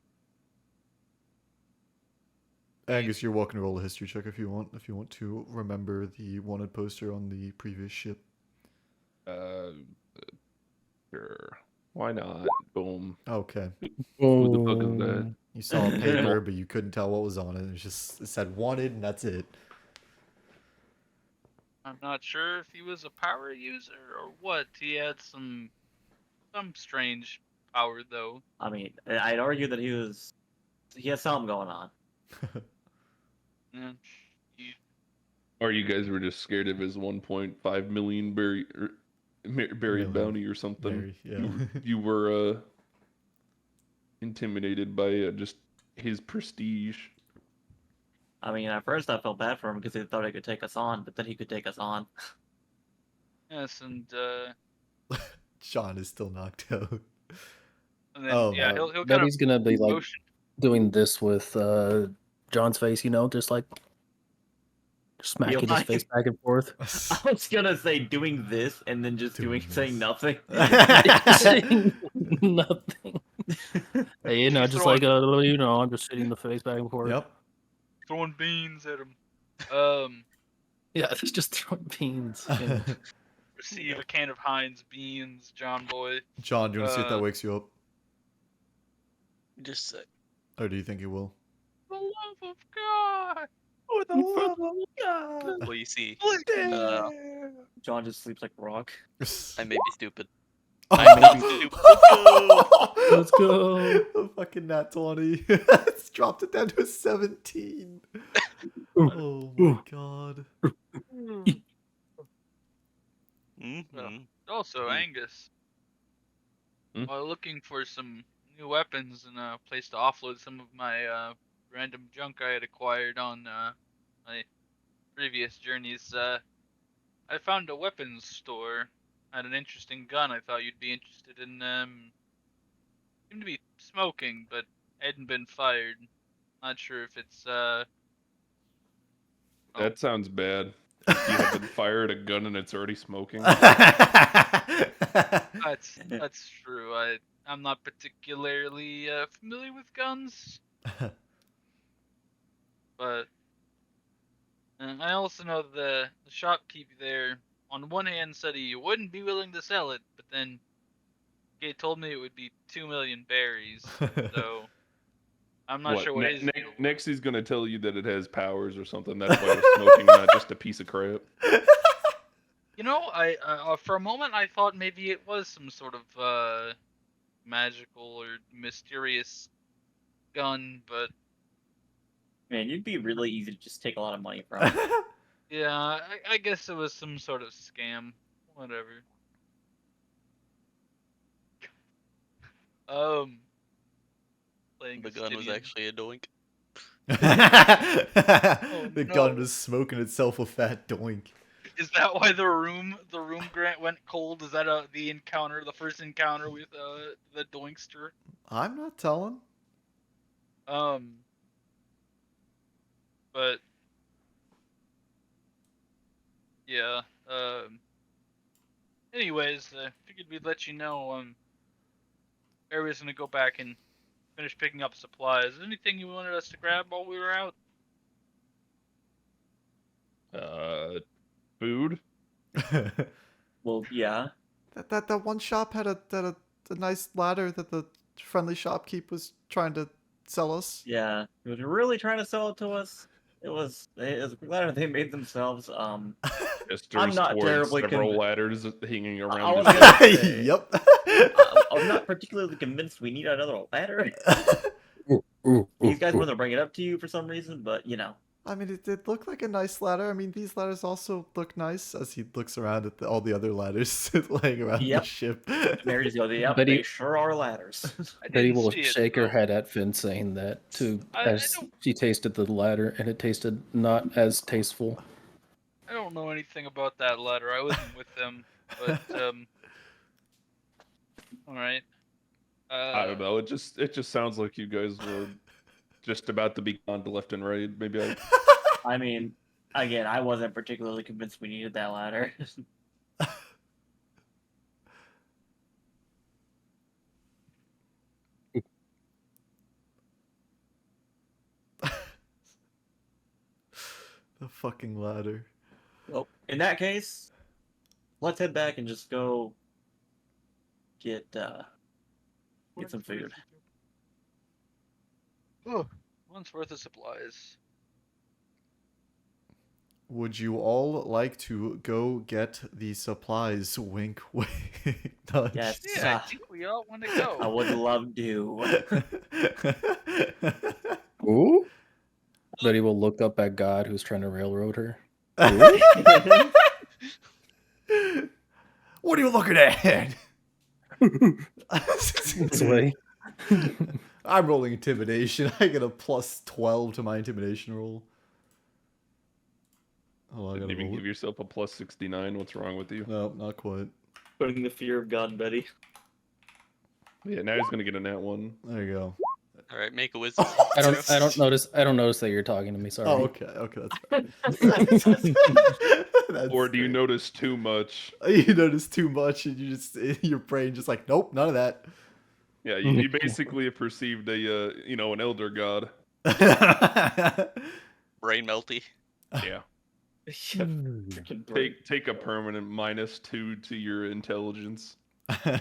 Angus, you're welcome to roll a history check if you want. If you want to remember the wanted poster on the previous ship. Sure. Why not? Boom. Okay. Who the fuck is that? You saw a paper, but you couldn't tell what was on it. It said wanted, and that's it. I'm not sure if he was a power user or what. He had some strange power though. I mean, I'd argue that he has something going on. Yeah. Or you guys were just scared of his 1.5 million berry bounty or something. Berry, yeah. You were intimidated by just his prestige. I mean, at first I felt bad for him because he thought he could take us on, but then he could take us on. Yes, and Sean is still knocked out. then Oh, yeah, he'll kind Bet of he's gonna be like motion. doing this with John's face, just like smacking his like- face back and forth. I was gonna say doing this and then just saying nothing. Saying nothing. Hey, He's just throwing- like I'm just hitting the face back and forth. Yep. Throwing beans at him. Yeah, it's just throwing beans. And Receive a can of Heinz beans, John boy. John, do you want to see if that wakes you up? Just Or do you think it will? For the love of God. for the love of God. Well, you see, John just sleeps like a rock. I may be stupid. I may be stupid. let's go. A fucking nat 20. It's dropped it down to a 17. Oh my god. Mm-hmm. Also, Angus. Hmm? While looking for some new weapons and a place to offload some of my random junk I had acquired on my previous journeys, I found a weapons store. Had an interesting gun I thought you'd be interested in. Seemed to be smoking, but hadn't been fired. Not sure if it's That sounds bad. You haven't fired a gun and it's already smoking. That's true. I'm not particularly familiar with guns, but I also know the shopkeep there. On one hand, said he wouldn't be willing to sell it, but then he told me it would be 2 million berries. So I'm not sure what his deal was. Next, he's gonna tell you that it has powers or something. That's why it's smoking, not just a piece of crap. You know, I for a moment I thought maybe it was some sort of magical or mysterious gun, but Man, you'd be really easy to just take a lot of money from. yeah, I guess it was some sort of scam. Whatever. Playing The gun was Stidian. actually a doink. The no. gun was smoking itself a fat doink. Is that why the room grant went cold? Is that the first encounter with the doinkster? I'm not telling. But yeah. Anyways, figured we'd let you know. Barry's gonna go back and finish picking up supplies. Is there anything you wanted us to grab while we were out? Food? Well, yeah. That one shop had a nice ladder that the friendly shopkeep was trying to sell us. Yeah. He was really trying to sell it to us. It was a ladder they made themselves. Gestures I'm not towards terribly several convinced. ladders hanging I around. was his gonna head. say, Yep. I'm not particularly convinced we need another ladder. Ooh, These guys ooh. want to bring it up to you for some reason, but I mean, it did look like a nice ladder. I mean, these ladders also look nice as he looks around at all the other ladders laying around Yep. the ship. Mary's go, yep, But he- they sure are ladders. I Betty didn't will see it, shake her though. head at Finn, saying that too, I as don't- she tasted the ladder, and it tasted not as tasteful. I don't know anything about that ladder. I wasn't with them, but all right. I don't know. It just sounds like you guys were just about to be gone to left and right. Maybe I mean, again, I wasn't particularly convinced we needed that ladder. The fucking ladder. Well, in that case, let's head back and just go get some food. Oh, month's worth of supplies. Would you all like to go get the supplies? Wink, wink, nudge. Yes. Yeah, I think we all want to go. I would love to. Ooh. Betty will look up at God, who's trying to railroad her. What are you looking at? This way. I'm rolling intimidation. I get a +12 to my intimidation roll. Oh, I didn't gotta even roll give it. yourself a +69. What's wrong with you? No, not quite. Putting the fear of God in Betty. Yeah, now he's gonna get a nat 1. There you go. All right, make a wisdom. I don't notice that you're talking to me. Sorry. Oh, okay, that's fine. That's Or do you fair. notice too much? You notice too much, and you just your brain just like, nope, none of that. Yeah, you basically have perceived a an elder god. Brain melty. Yeah. Freaking brain. Take a permanent -2 to your intelligence.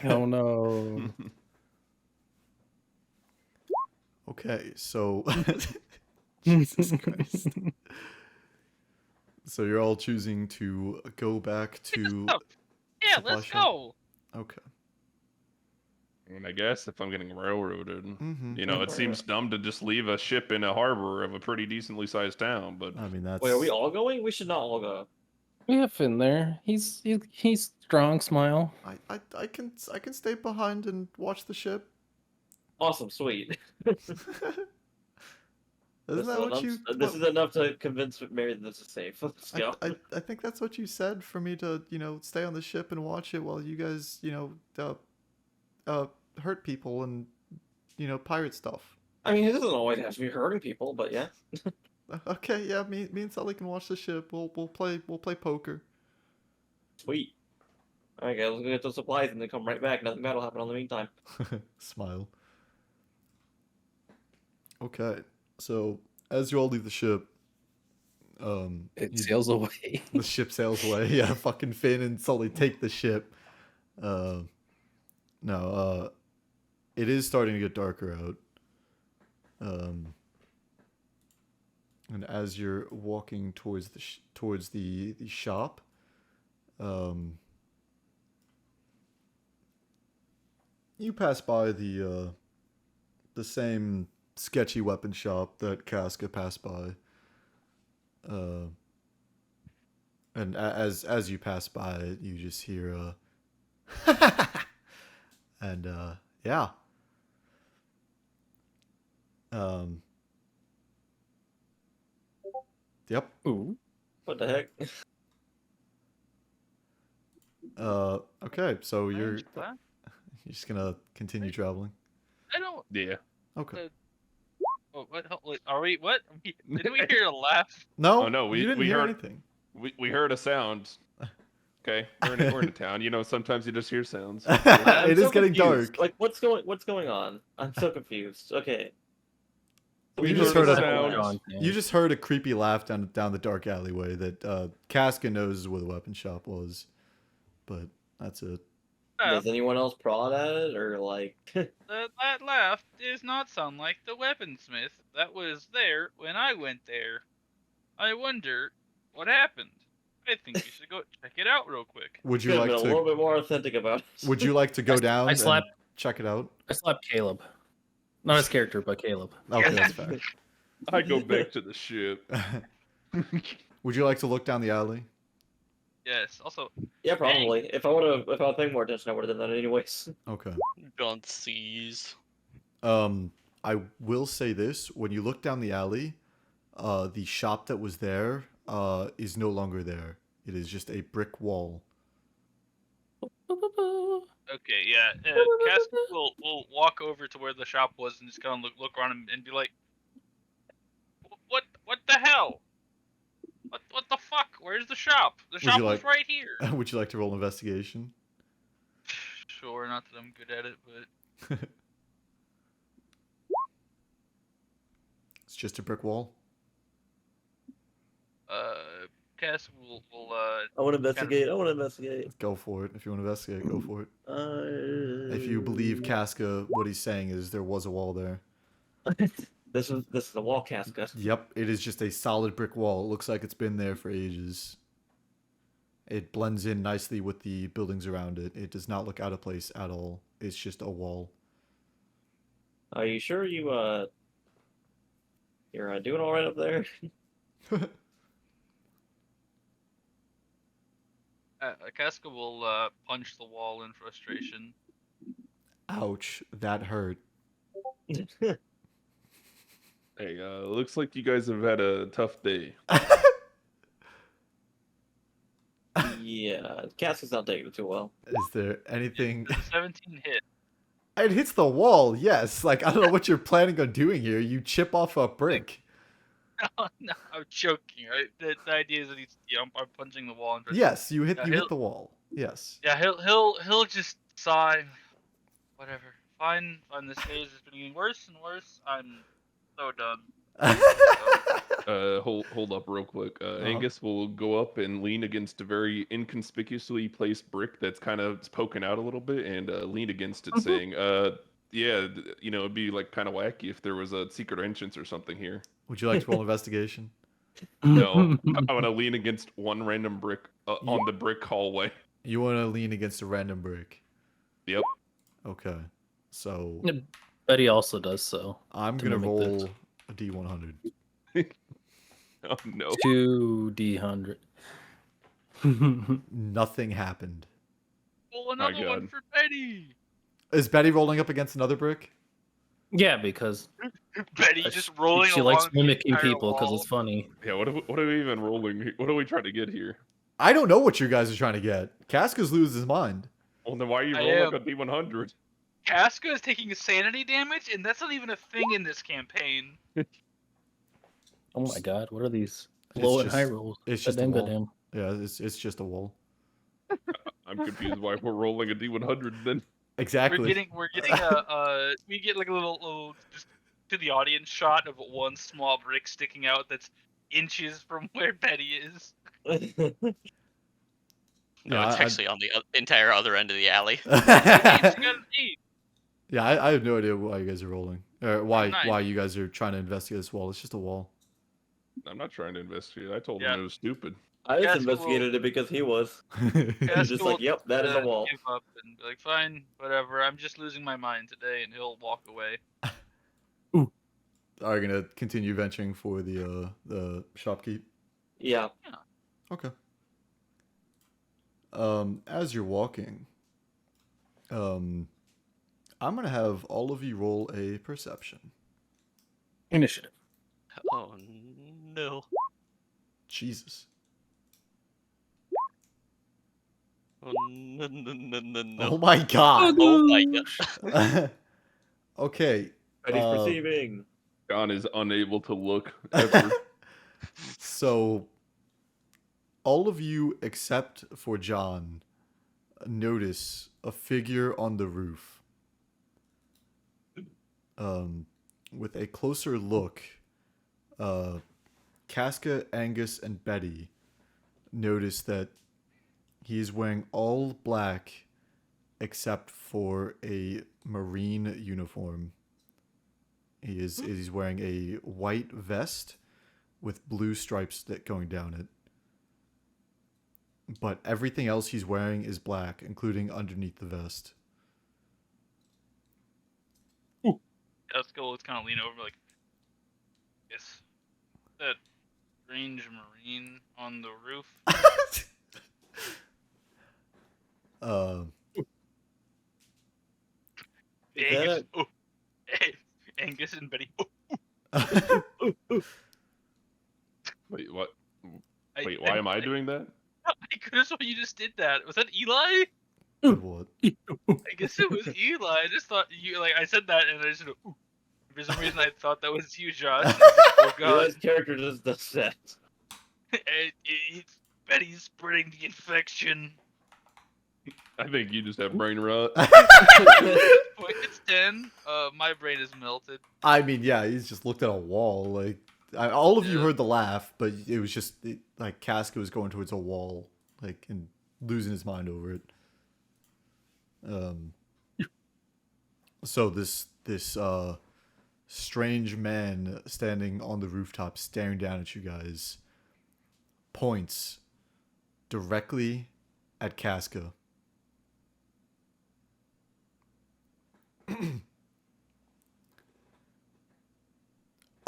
Oh no. Okay, so Jesus Christ. So you're all choosing to go back to Yeah, supply let's shop? go. Okay. And I guess if I'm getting railroaded, Mm-hmm. it seems dumb to just leave a ship in a harbor of a pretty decently sized town. But I mean, that's. Wait, are we all going? We should not all go. We have Finn there. He's strong. Smile. I can stay behind and watch the ship. Awesome, sweet. Isn't that what you? This is enough to convince Mary that this is safe. Let's go. I think that's what you said for me to stay on the ship and watch it while you guys hurt people and pirate stuff. I mean, it doesn't always have to be hurting people, but yeah. Okay, yeah, me and Sully can watch the ship. We'll play poker. Sweet. Alright guys, let's go get those supplies and then come right back. Nothing bad will happen in the meantime. Smile. Okay, so as you all leave the ship, It sails away. the ship sails away. Yeah, fucking Finn and Sully take the ship. No, it is starting to get darker out. And as you're walking towards the shop, you pass by the same sketchy weapon shop that Casca passed by. And as you pass by it, you just hear and yeah. Yep. Ooh. What the heck? Okay, so you're What? just gonna continue traveling. I don't. yeah. Okay. Oh, what? Wait, are we? What? Did we hear a laugh? No. Oh, no, you didn't we hear heard- anything. We heard a sound. Okay, we're in a town. Sometimes you just hear sounds. I'm It so is getting confused. dark. Like, what's going on? I'm so confused. Okay. You We just heard heard a a sound. You just heard a creepy laugh down the dark alleyway that Casca knows where the weapon shop was, but that's it. Does anyone else prod at it or like? That laugh does not sound like the weaponsmith that was there when I went there. I wonder what happened. I think you should go check it out real quick. Would you Could have like been a little to? bit more authentic about it. Would you like to go down I and slap- check it out? I slapped Caleb. Not his character, but Caleb. Okay, that's fair. I go back to the ship. Would you like to look down the alley? Yes. Also, Yeah, probably. If I was paying more attention, I would have done that anyways. Okay. Don't seize. I will say this: when you look down the alley, the shop that was there is no longer there. It is just a brick wall. Okay, yeah. Cass will walk over to where the shop was and just kind of look around and be like, "What the hell? What the fuck? Where's the shop? The shop was right here." Would you like to roll investigation? Sure, not that I'm good at it, but It's just a brick wall. Cass will I want to investigate. I want to investigate. Go for it. If you want to investigate, go for it. If you believe Casca, what he's saying is there was a wall there. This is a wall, Casca. Yep, it is just a solid brick wall. It looks like it's been there for ages. It blends in nicely with the buildings around it. It does not look out of place at all. It's just a wall. Are you sure you're doing all right up there? Casca will punch the wall in frustration. Ouch, that hurt. Hey, looks like you guys have had a tough day. Yeah, Casca's not taking it too well. Is there anything... 17 hit. It hits the wall, yes. Like, I don't know what you're planning on doing here. You chip off a brick. No, I'm joking. Right? The idea is that I'm punching the wall. Yes, you hit the wall. Yes. Yeah, he'll just sigh. Whatever. Fine. This phase is getting worse and worse. I'm so done. Hold up real quick. Angus will go up and lean against a very inconspicuously placed brick that's kind of poking out a little bit, and lean against it, saying, "Yeah, it'd be like kind of wacky if there was a secret entrance or something here." Would you like to roll investigation? No, I want to lean against one random brick on the brick hallway. You want to lean against a random brick? Yep. Okay. So Betty also does so. I'm gonna roll a D100. Oh no. 2D100. Nothing happened. Well, another one for Betty. Is Betty rolling up against another brick? Yeah, because Betty just rolling. She likes mimicking people because it's funny. Yeah. What are we even rolling? What are we trying to get here? I don't know what you guys are trying to get. Casca's loses his mind. Well, then why are you rolling a D100? Casca is taking sanity damage, and that's not even a thing in this campaign. Oh my god, what are these low and high rolls? It's just a wall. Yeah, it's just a wall. I'm confused why we're rolling a D100 then. Exactly. We're getting we get like a little just to the audience shot of one small brick sticking out that's inches from where Betty is. No, it's actually on the entire other end of the alley. Yeah, I have no idea why you guys are rolling. Or why you guys are trying to investigate this wall. It's just a wall. I'm not trying to investigate. I told him it was stupid. I just investigated it because he was. He's just like, yep, that is a wall. Give up and be like, fine, whatever. I'm just losing my mind today, and he'll walk away. Ooh. Are you gonna continue venturing for the shopkeep? Yeah. Okay. As you're walking, I'm gonna have all of you roll a perception. Initiative. Oh no. Jesus. Oh no. Oh my god. Oh my god. Okay. Betty's perceiving. John is unable to look ever. So, all of you except for John notice a figure on the roof. With a closer look, Casca, Angus, and Betty notice that he is wearing all black except for a marine uniform. He's wearing a white vest with blue stripes going down it. But everything else he's wearing is black, including underneath the vest. Esco is kind of lean over, like, yes, that strange marine on the roof. Angus, Angus and Betty. Wait, what? Wait, why am I doing that? I could have sworn you just did that. Was that Eli? But what? I guess it was Eli. I just thought you like I said that and I just ooh. For some reason I thought that was you, Josh. Oh god. Eli's character just does that. It's Betty's spreading the infection. I think you just have brain rot. It's 10. My brain is melted. I mean, yeah, he's just looked at a wall. Like, all of you Yeah. heard the laugh, but it was just like Casca was going towards a wall, like, and losing his mind over it. So this strange man standing on the rooftop, staring down at you guys, points directly at Casca.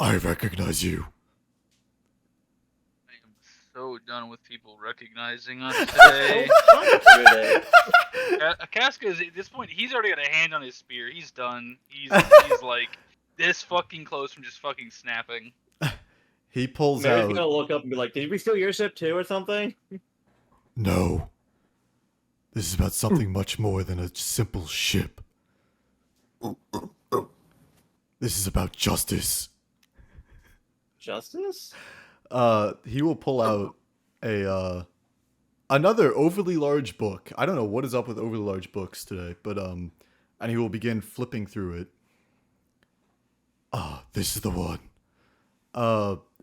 I recognize you. I am so done with people recognizing us today. Casca is at this point. He's already got a hand on his spear. He's done. He's like this fucking close from just fucking snapping. He pulls Maybe out. he's gonna look up and be like, "Did we steal your ship too, or something?" No. This is about something much more than a simple ship. This is about justice. Justice? He will pull out another overly large book. I don't know what is up with overly large books today, but and he will begin flipping through it. This is the one.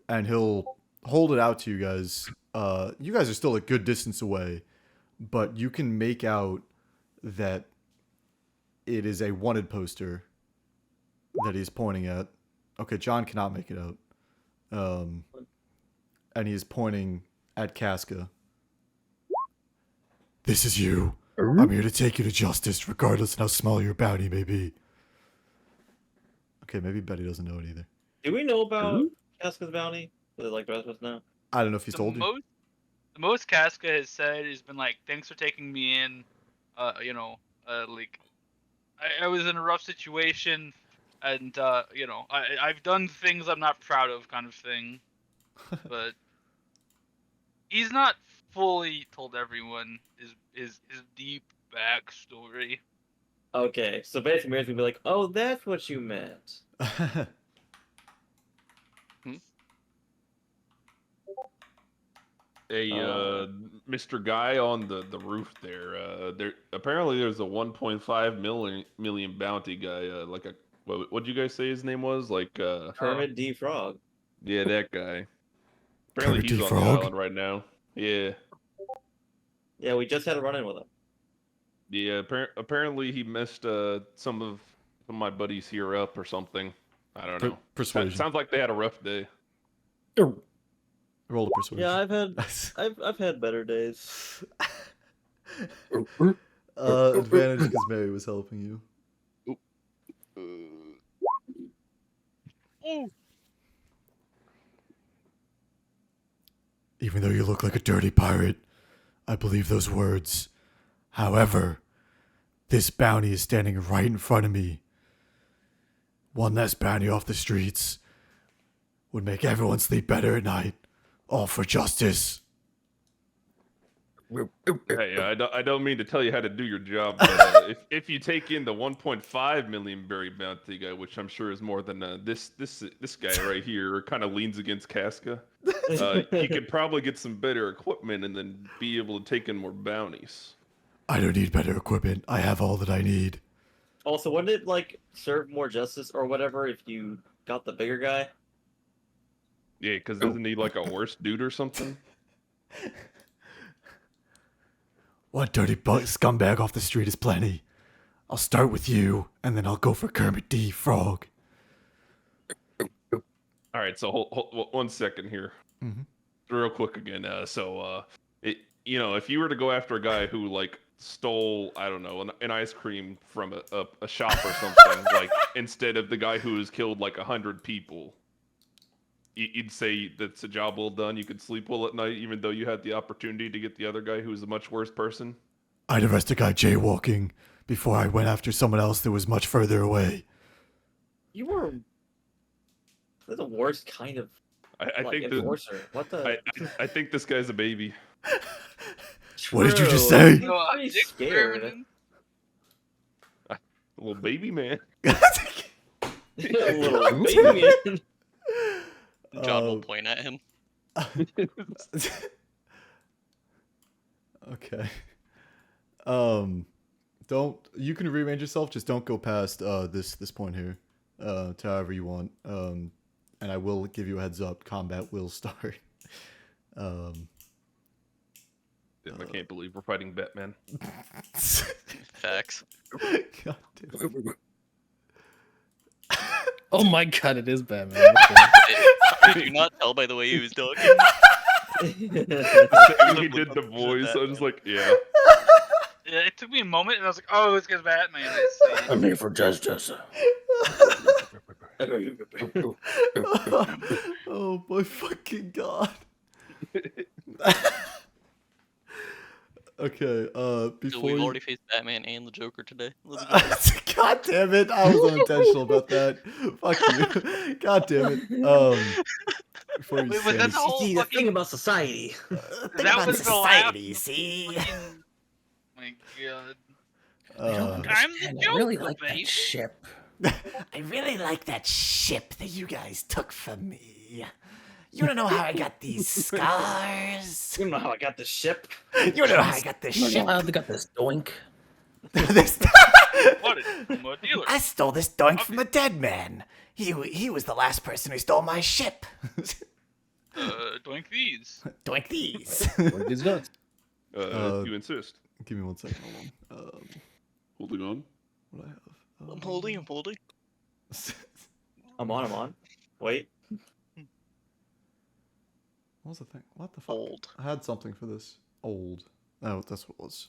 And he'll hold it out to you guys. You guys are still a good distance away, but you can make out that it is a wanted poster that he's pointing at. Okay, John cannot make it out. And he is pointing at Casca. This is you. I'm here to take you to justice, regardless of how small your bounty may be. Okay, maybe Betty doesn't know it either. Do we know about Casca's bounty? Does like the rest of us know? I don't know if he's told you. The most Casca has said has been like, "Thanks for taking me in." Like I was in a rough situation, and I've done things I'm not proud of, kind of thing. But he's not fully told everyone his deep backstory. Okay, so basically Mary's gonna be like, "Oh, that's what you meant." Hey, Mr. Guy on the roof there. Apparently there's a 1.5 million bounty guy. What'd you guys say his name was? Kermit D. Frog. Yeah, that guy. Apparently Kermit he's D. on Frog? the island right now. Yeah. Yeah, we just had a run-in with him. Yeah. Apparently he messed some of my buddies here up or something. I don't know. Persuasion. Sounds like they had a rough day. Roll a persuasion. Yeah, I've had better days. Advantage because Mary was helping you. Even though you look like a dirty pirate, I believe those words. However, this bounty is standing right in front of me. One less bounty off the streets would make everyone sleep better at night. All for justice. Hey, I don't mean to tell you how to do your job, but if you take in the 1.5 million berry bounty guy, which I'm sure is more than this guy right here, kind of leans against Casca, you could probably get some better equipment and then be able to take in more bounties. I don't need better equipment. I have all that I need. Also, wouldn't it like serve more justice or whatever if you got the bigger guy? Yeah, because doesn't he like a worse dude or something? One dirty scumbag off the street is plenty. I'll start with you, and then I'll go for Kermit D. Frog. All right, so hold 1 second here. Mm-hmm. Real quick again. If you were to go after a guy who like stole, I don't know, an ice cream from a shop or something, like instead of the guy who has killed like 100 people, you'd say that's a job well done. You could sleep well at night, even though you had the opportunity to get the other guy who was a much worse person. I'd arrest a guy jaywalking before I went after someone else that was much further away. You were the worst kind of I think enforcer. What the? I think this guy's a baby. What did you just True. say? No, I'm Pretty dick scared. experimenting. Little baby man. Little baby. John will Uh, point at him. Okay. Don't, you can rearrange yourself, just don't go past this point here. To however you want. And I will give you a heads up, combat will start. Damn, I can't believe we're fighting Batman. Facts. God damn. Oh my god, it is Batman. Did you not tell by the way he was talking? He did the voice. I was just like, yeah. Yeah, it took me a moment, and I was like, "Oh, it's because Batman." I see. I'm here for justice. Oh my fucking god. Okay, So before we've you... already faced Batman and the Joker today. Let's go. God damn it, I was unintentional about that. Fuck you. God damn it. Before you Wait, was that say... the whole See, the fucking? thing about society. That was the last see? fucking- My God. Uh, I'm the I Joker, really like baby. that ship. I really like that ship that you guys took from me. You wanna know how I got these scars? You know how I got this ship? You wanna know how I got this You ship? know how they got this doink? This- What? I'm a dealer. I stole this doink from a dead man. He was the last person who stole my ship. Doink these. Doink these. Doink these nuts. You insist. Give me 1 second, hold on. Holding on. What do I have? I'm holding. I'm on. Wait. What was the thing? What the fuck? Old. I had something for this. Old. Oh, that's what it was.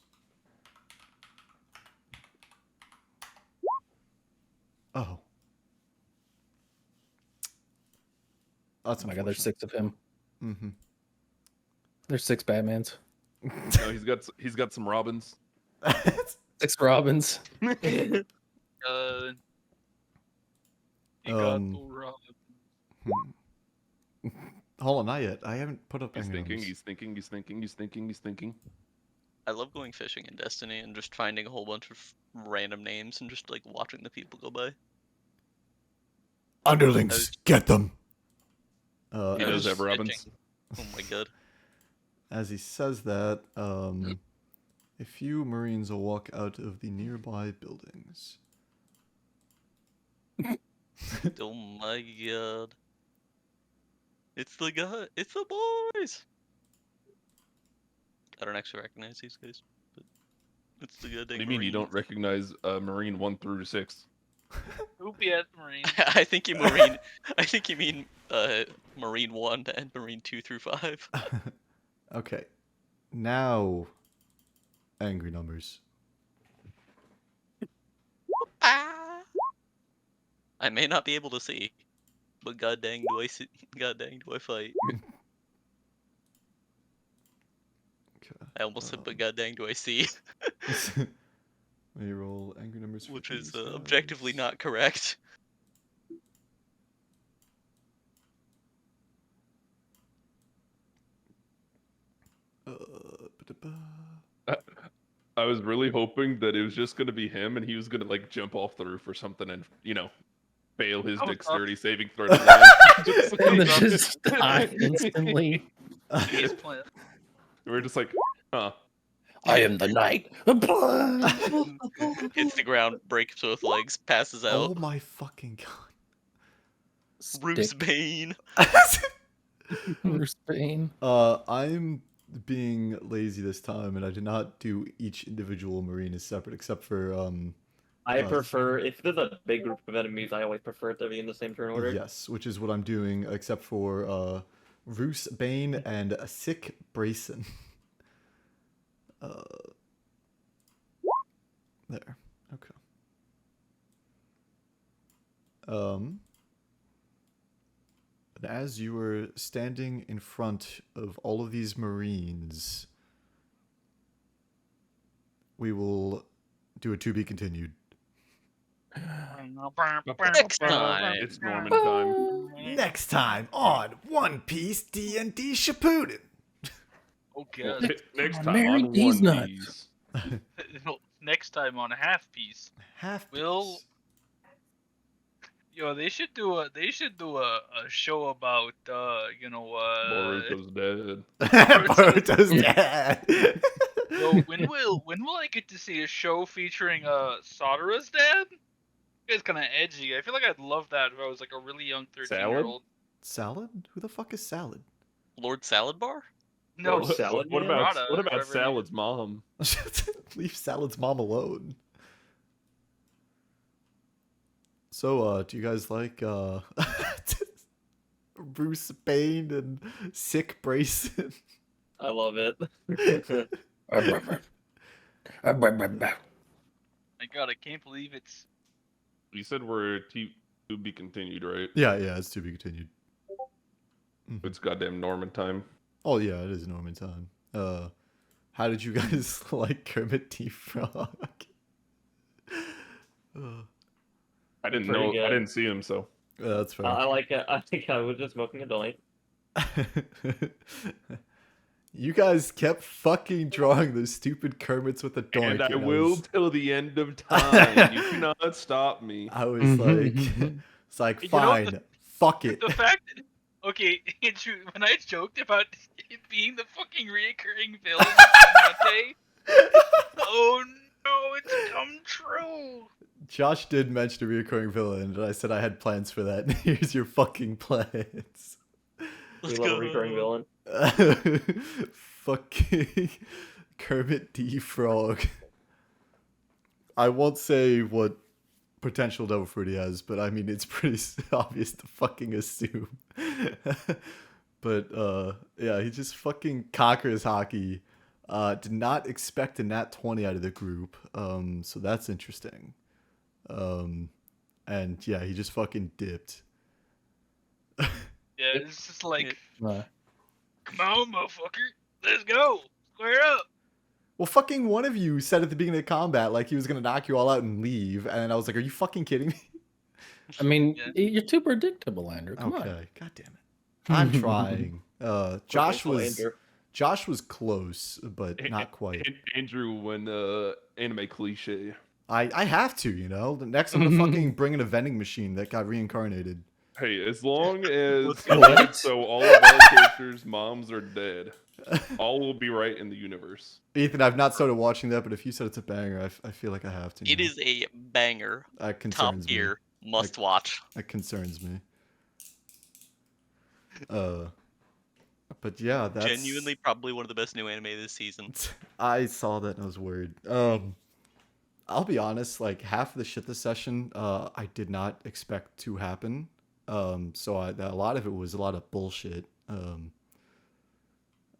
Oh. That's Oh my god, there's 6 of him. Mm-hmm. There's 6 Batmans. No, he's got some Robins. 6 Robins. You got Um, the rub. Hold on, not yet. I haven't put up He's any thinking, numbers. he's thinking. I love going fishing in Destiny and just finding a whole bunch of random names and just like watching the people go by. Underlings, get them! He I knows was have just Robins. fishing. Oh my god. As he says that, a few Marines will walk out of the nearby buildings. Oh my god. It's the guy. It's the boys. I don't actually recognize these guys, but it's the goddamn. What do you mean you don't recognize Marine 1 through 6? Poopy ass Marine. I think you Marine. I think you mean Marine 1 and Marine 2 through 5. Okay. Now, angry numbers. Ah! I may not be able to see, but god dang do I see, god dang do I fight. Okay. I almost said, but god dang do I see, May roll angry numbers for which is these guys. objectively not correct. Ba-da-ba. I was really hoping that it was just gonna be him, and he was gonna like jump off the roof or something, and fail his Oh, dexterity saving throw. To land. And then just die instantly. His plan. We're just like, huh? I am the knight. Hits the ground, breaks both legs, passes Oh out. my fucking god. Bruce Bane. Bruce Bane. I'm being lazy this time, and I did not do each individual marine as separate, except for I prefer, if there's a big group of enemies, I always prefer it to be in the same turn order. yes, which is what I'm doing, except for Roos Bane and Sick Brayson. There. Okay. And as you were standing in front of all of these Marines, we will do a to be continued. Next time. It's Norman time. Next time on One Piece DnD Shippuden. Oh god. Next on, time Mary, on these One nuts. Piece. Next time on Half Piece. Half. Will they should do a show about Boruto's dead. Boruto's dead. Yo, when will I get to see a show featuring Sadara's dad? It's kind of edgy. I feel like I'd love that if I was like a really young 13-year-old. Salad? Who the fuck is Salad? Lord Salad Bar? No, Salad What Man? about Rada, what about whatever her name Salad's mom? Leave Salad's mom alone. So, do you guys like Bruce Payne and Sick Brayson? I love it. My god, I can't believe it's. You said we're to be continued, right? Yeah, it's to be continued. It's goddamn Norman time. Oh yeah, it is Norman time. How did you guys like Kermit the Frog? I didn't Pretty know. good. I didn't see him, so That's fair. I like it. I think I was just smoking a joint. You guys kept fucking drawing those stupid Kermits with a doink. and I and will was- till the end of time. You cannot stop me. I was like, it's like, You know, fine, fuck it. The fact that, okay, Andrew, when I joked about it being the fucking reoccurring villain on Monday, oh no, it's come true. Josh did mention a reoccurring villain, and I said I had plans for that. And here's your fucking plans. We love a recurring villain. Fucking Kermit the Frog. I won't say what potential Devil Fruit he has, but I mean it's pretty obvious to fucking assume. But yeah, he just fucking conquers hockey. Did not expect a nat 20 out of the group, so that's interesting. And yeah, he just fucking dipped. Yeah, it's just like, Uh, come on, motherfucker, let's go, square up. Well, fucking one of you said at the beginning of combat like he was gonna knock you all out and leave, and I was like, "Are you fucking kidding me?" I mean, Yeah. you're too predictable, Andrew. Come on. Okay, god damn it, I'm trying. Josh was Andrew. Josh was close, but not quite. Andrew, when anime cliche. I have to, you know. Next, I'm gonna fucking bring in a vending machine that got reincarnated. Hey, as long as What? so all of our characters' moms are dead, all will be right in the universe. Ethan, I've not started watching that, but if you said it's a banger, I feel like I have to. It now. is a banger. That Top concerns me. tier. Must watch. That concerns me. But yeah, that's Genuinely probably one of the best new anime this season. I saw that and I was worried. I'll be honest, like half of the shit this session, I did not expect to happen. So a lot of it was a lot of bullshit.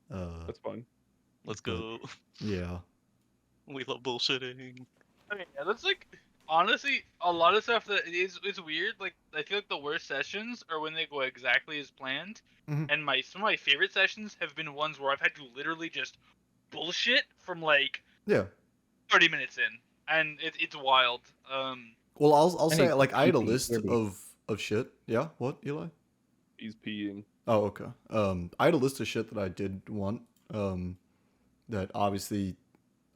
That's fine. Let's But- go. Yeah. We love bullshitting. I mean, yeah, that's like, honestly, a lot of stuff that it's weird. Like, I feel like the worst sessions are when they go exactly as planned. Mhm. And some of my favorite sessions have been ones where I've had to literally just bullshit from like Yeah. 30 minutes in, and it's wild. Well, I'll say Any like I had a creepy, list weirdly. of shit. Yeah. What, Eli? He's peeing. Oh, okay. I had a list of shit that I did want. That obviously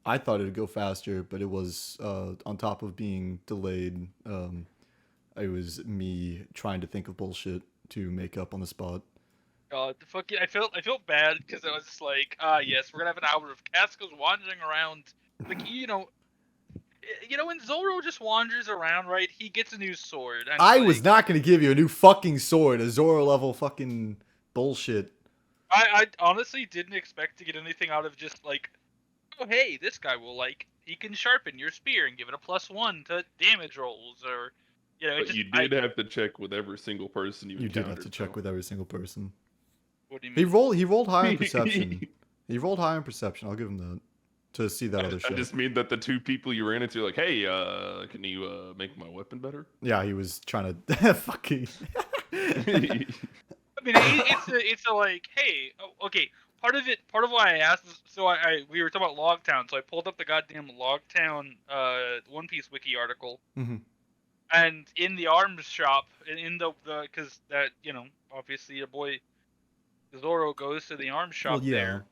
I thought it'd go faster, but it was on top of being delayed. It was me trying to think of bullshit to make up on the spot. God, the fucking I felt bad because I was just like, yes, we're gonna have an hour of Casco's wandering around, like when Zoro just wanders around, right? He gets a new sword. And I like, was not gonna give you a new fucking sword, a Zoro level fucking bullshit. I honestly didn't expect to get anything out of just like, oh hey, this guy will he can sharpen your spear and give it a +1 to damage rolls, or But just, you did have to check with every single person you You did have encountered, to check though. with every single person. What do you He mean? rolled high on perception. He rolled high on perception. I'll give him that. To see that other I shit. just mean that the two people you ran into, like, hey, can you make my weapon better? Yeah, he was trying to fucking. I mean, it's a like, hey, okay. Part of why I asked is, so we were talking about Logtown, so I pulled up the goddamn Logtown One Piece wiki article, Mhm. and in the arms shop, in the because that obviously your boy Zoro goes to the arms shop Well, yeah. there.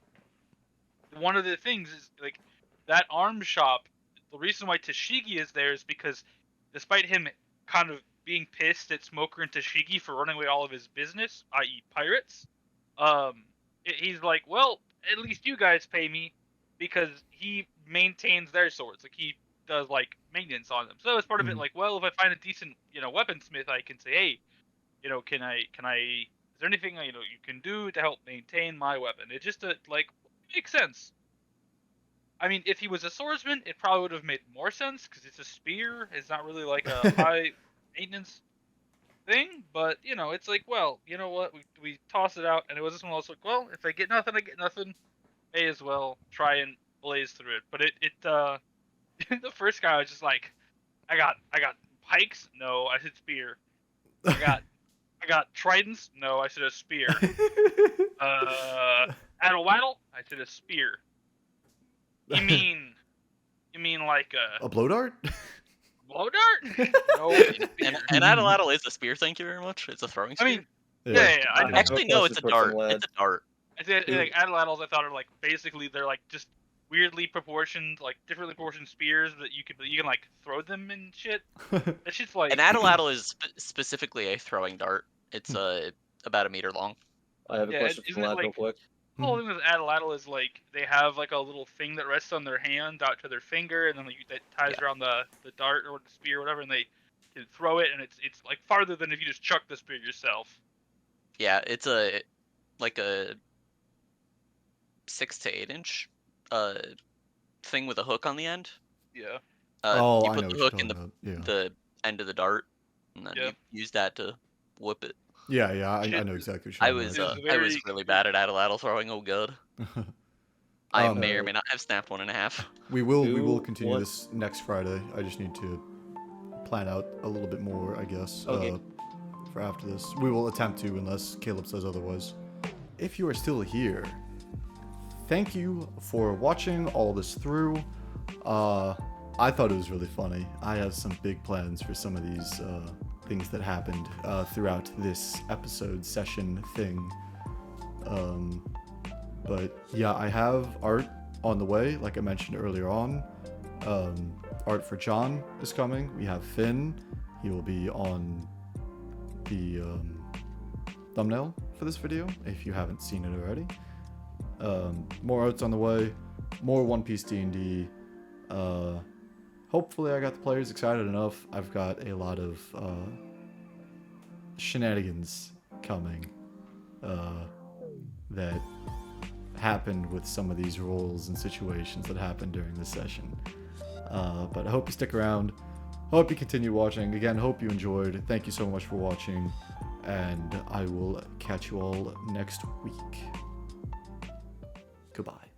one of the things is like that arms shop. The reason why Tashigi is there is because, despite him kind of being pissed at Smoker and Tashigi for running away all of his business, i.e., pirates, he's like, well, at least you guys pay me because he maintains their swords. Like he does like maintenance on them. So as part of it, like, well, if I find a decent, weaponsmith, I can say, hey, can I? Is there anything you can do to help maintain my weapon? It just makes sense. I mean, if he was a swordsman, it probably would have made more sense because it's a spear. It's not really like a high maintenance thing. But it's like, well, you know what? We toss it out, and it was this one also like, well, if I get nothing, I get nothing. May as well try and blaze through it. But the first guy was just like, I got pikes. No, I said spear. I got tridents. No, I said a spear. Addle waddle. I said a spear. You mean like a blow dart? Blow dart? No. And Addle is a spear. Thank you very much. It's a throwing spear. I mean, yeah. Actually, no, it's a dart. It's a dart. I said like Addles. I thought are like basically they're like just weirdly proportioned, like differently proportioned spears that you can like throw them and shit. That shit's like. And Addle is specifically a throwing dart. It's about a meter long. I have a question for Vlad real quick. The whole thing with Addle is like they have like a little thing that rests on their hand out to their finger, and then that ties around the dart or the spear or whatever, and they can throw it, and it's like farther than if you just chuck the spear yourself. Yeah, it's a 6 to 8 inch thing with a hook on the end. Yeah. You put the hook in the end of the dart, and then you use that to whip it. Yeah, I know exactly what you're talking I was really bad at Addle throwing. Oh god. I may or may not have snapped 1.5. We will continue this next Friday. I just need to plan out a little bit more, I guess, for after this. We will attempt to, unless Caleb says otherwise. If you are still here, thank you for watching all this through. I thought it was really funny. I have some big plans for some of these things that happened throughout this episode session thing. But yeah, I have art on the way, like I mentioned earlier on. Art for John is coming. We have Finn. He will be on the thumbnail for this video, if you haven't seen it already. More art's on the way. More One Piece DnD. Hopefully I got the players excited enough. I've got a lot of shenanigans coming that happened with some of these roles and situations that happened during this session. But I hope you stick around. Hope you continue watching. Again, hope you enjoyed. Thank you so much for watching, and I will catch you all next week. Goodbye.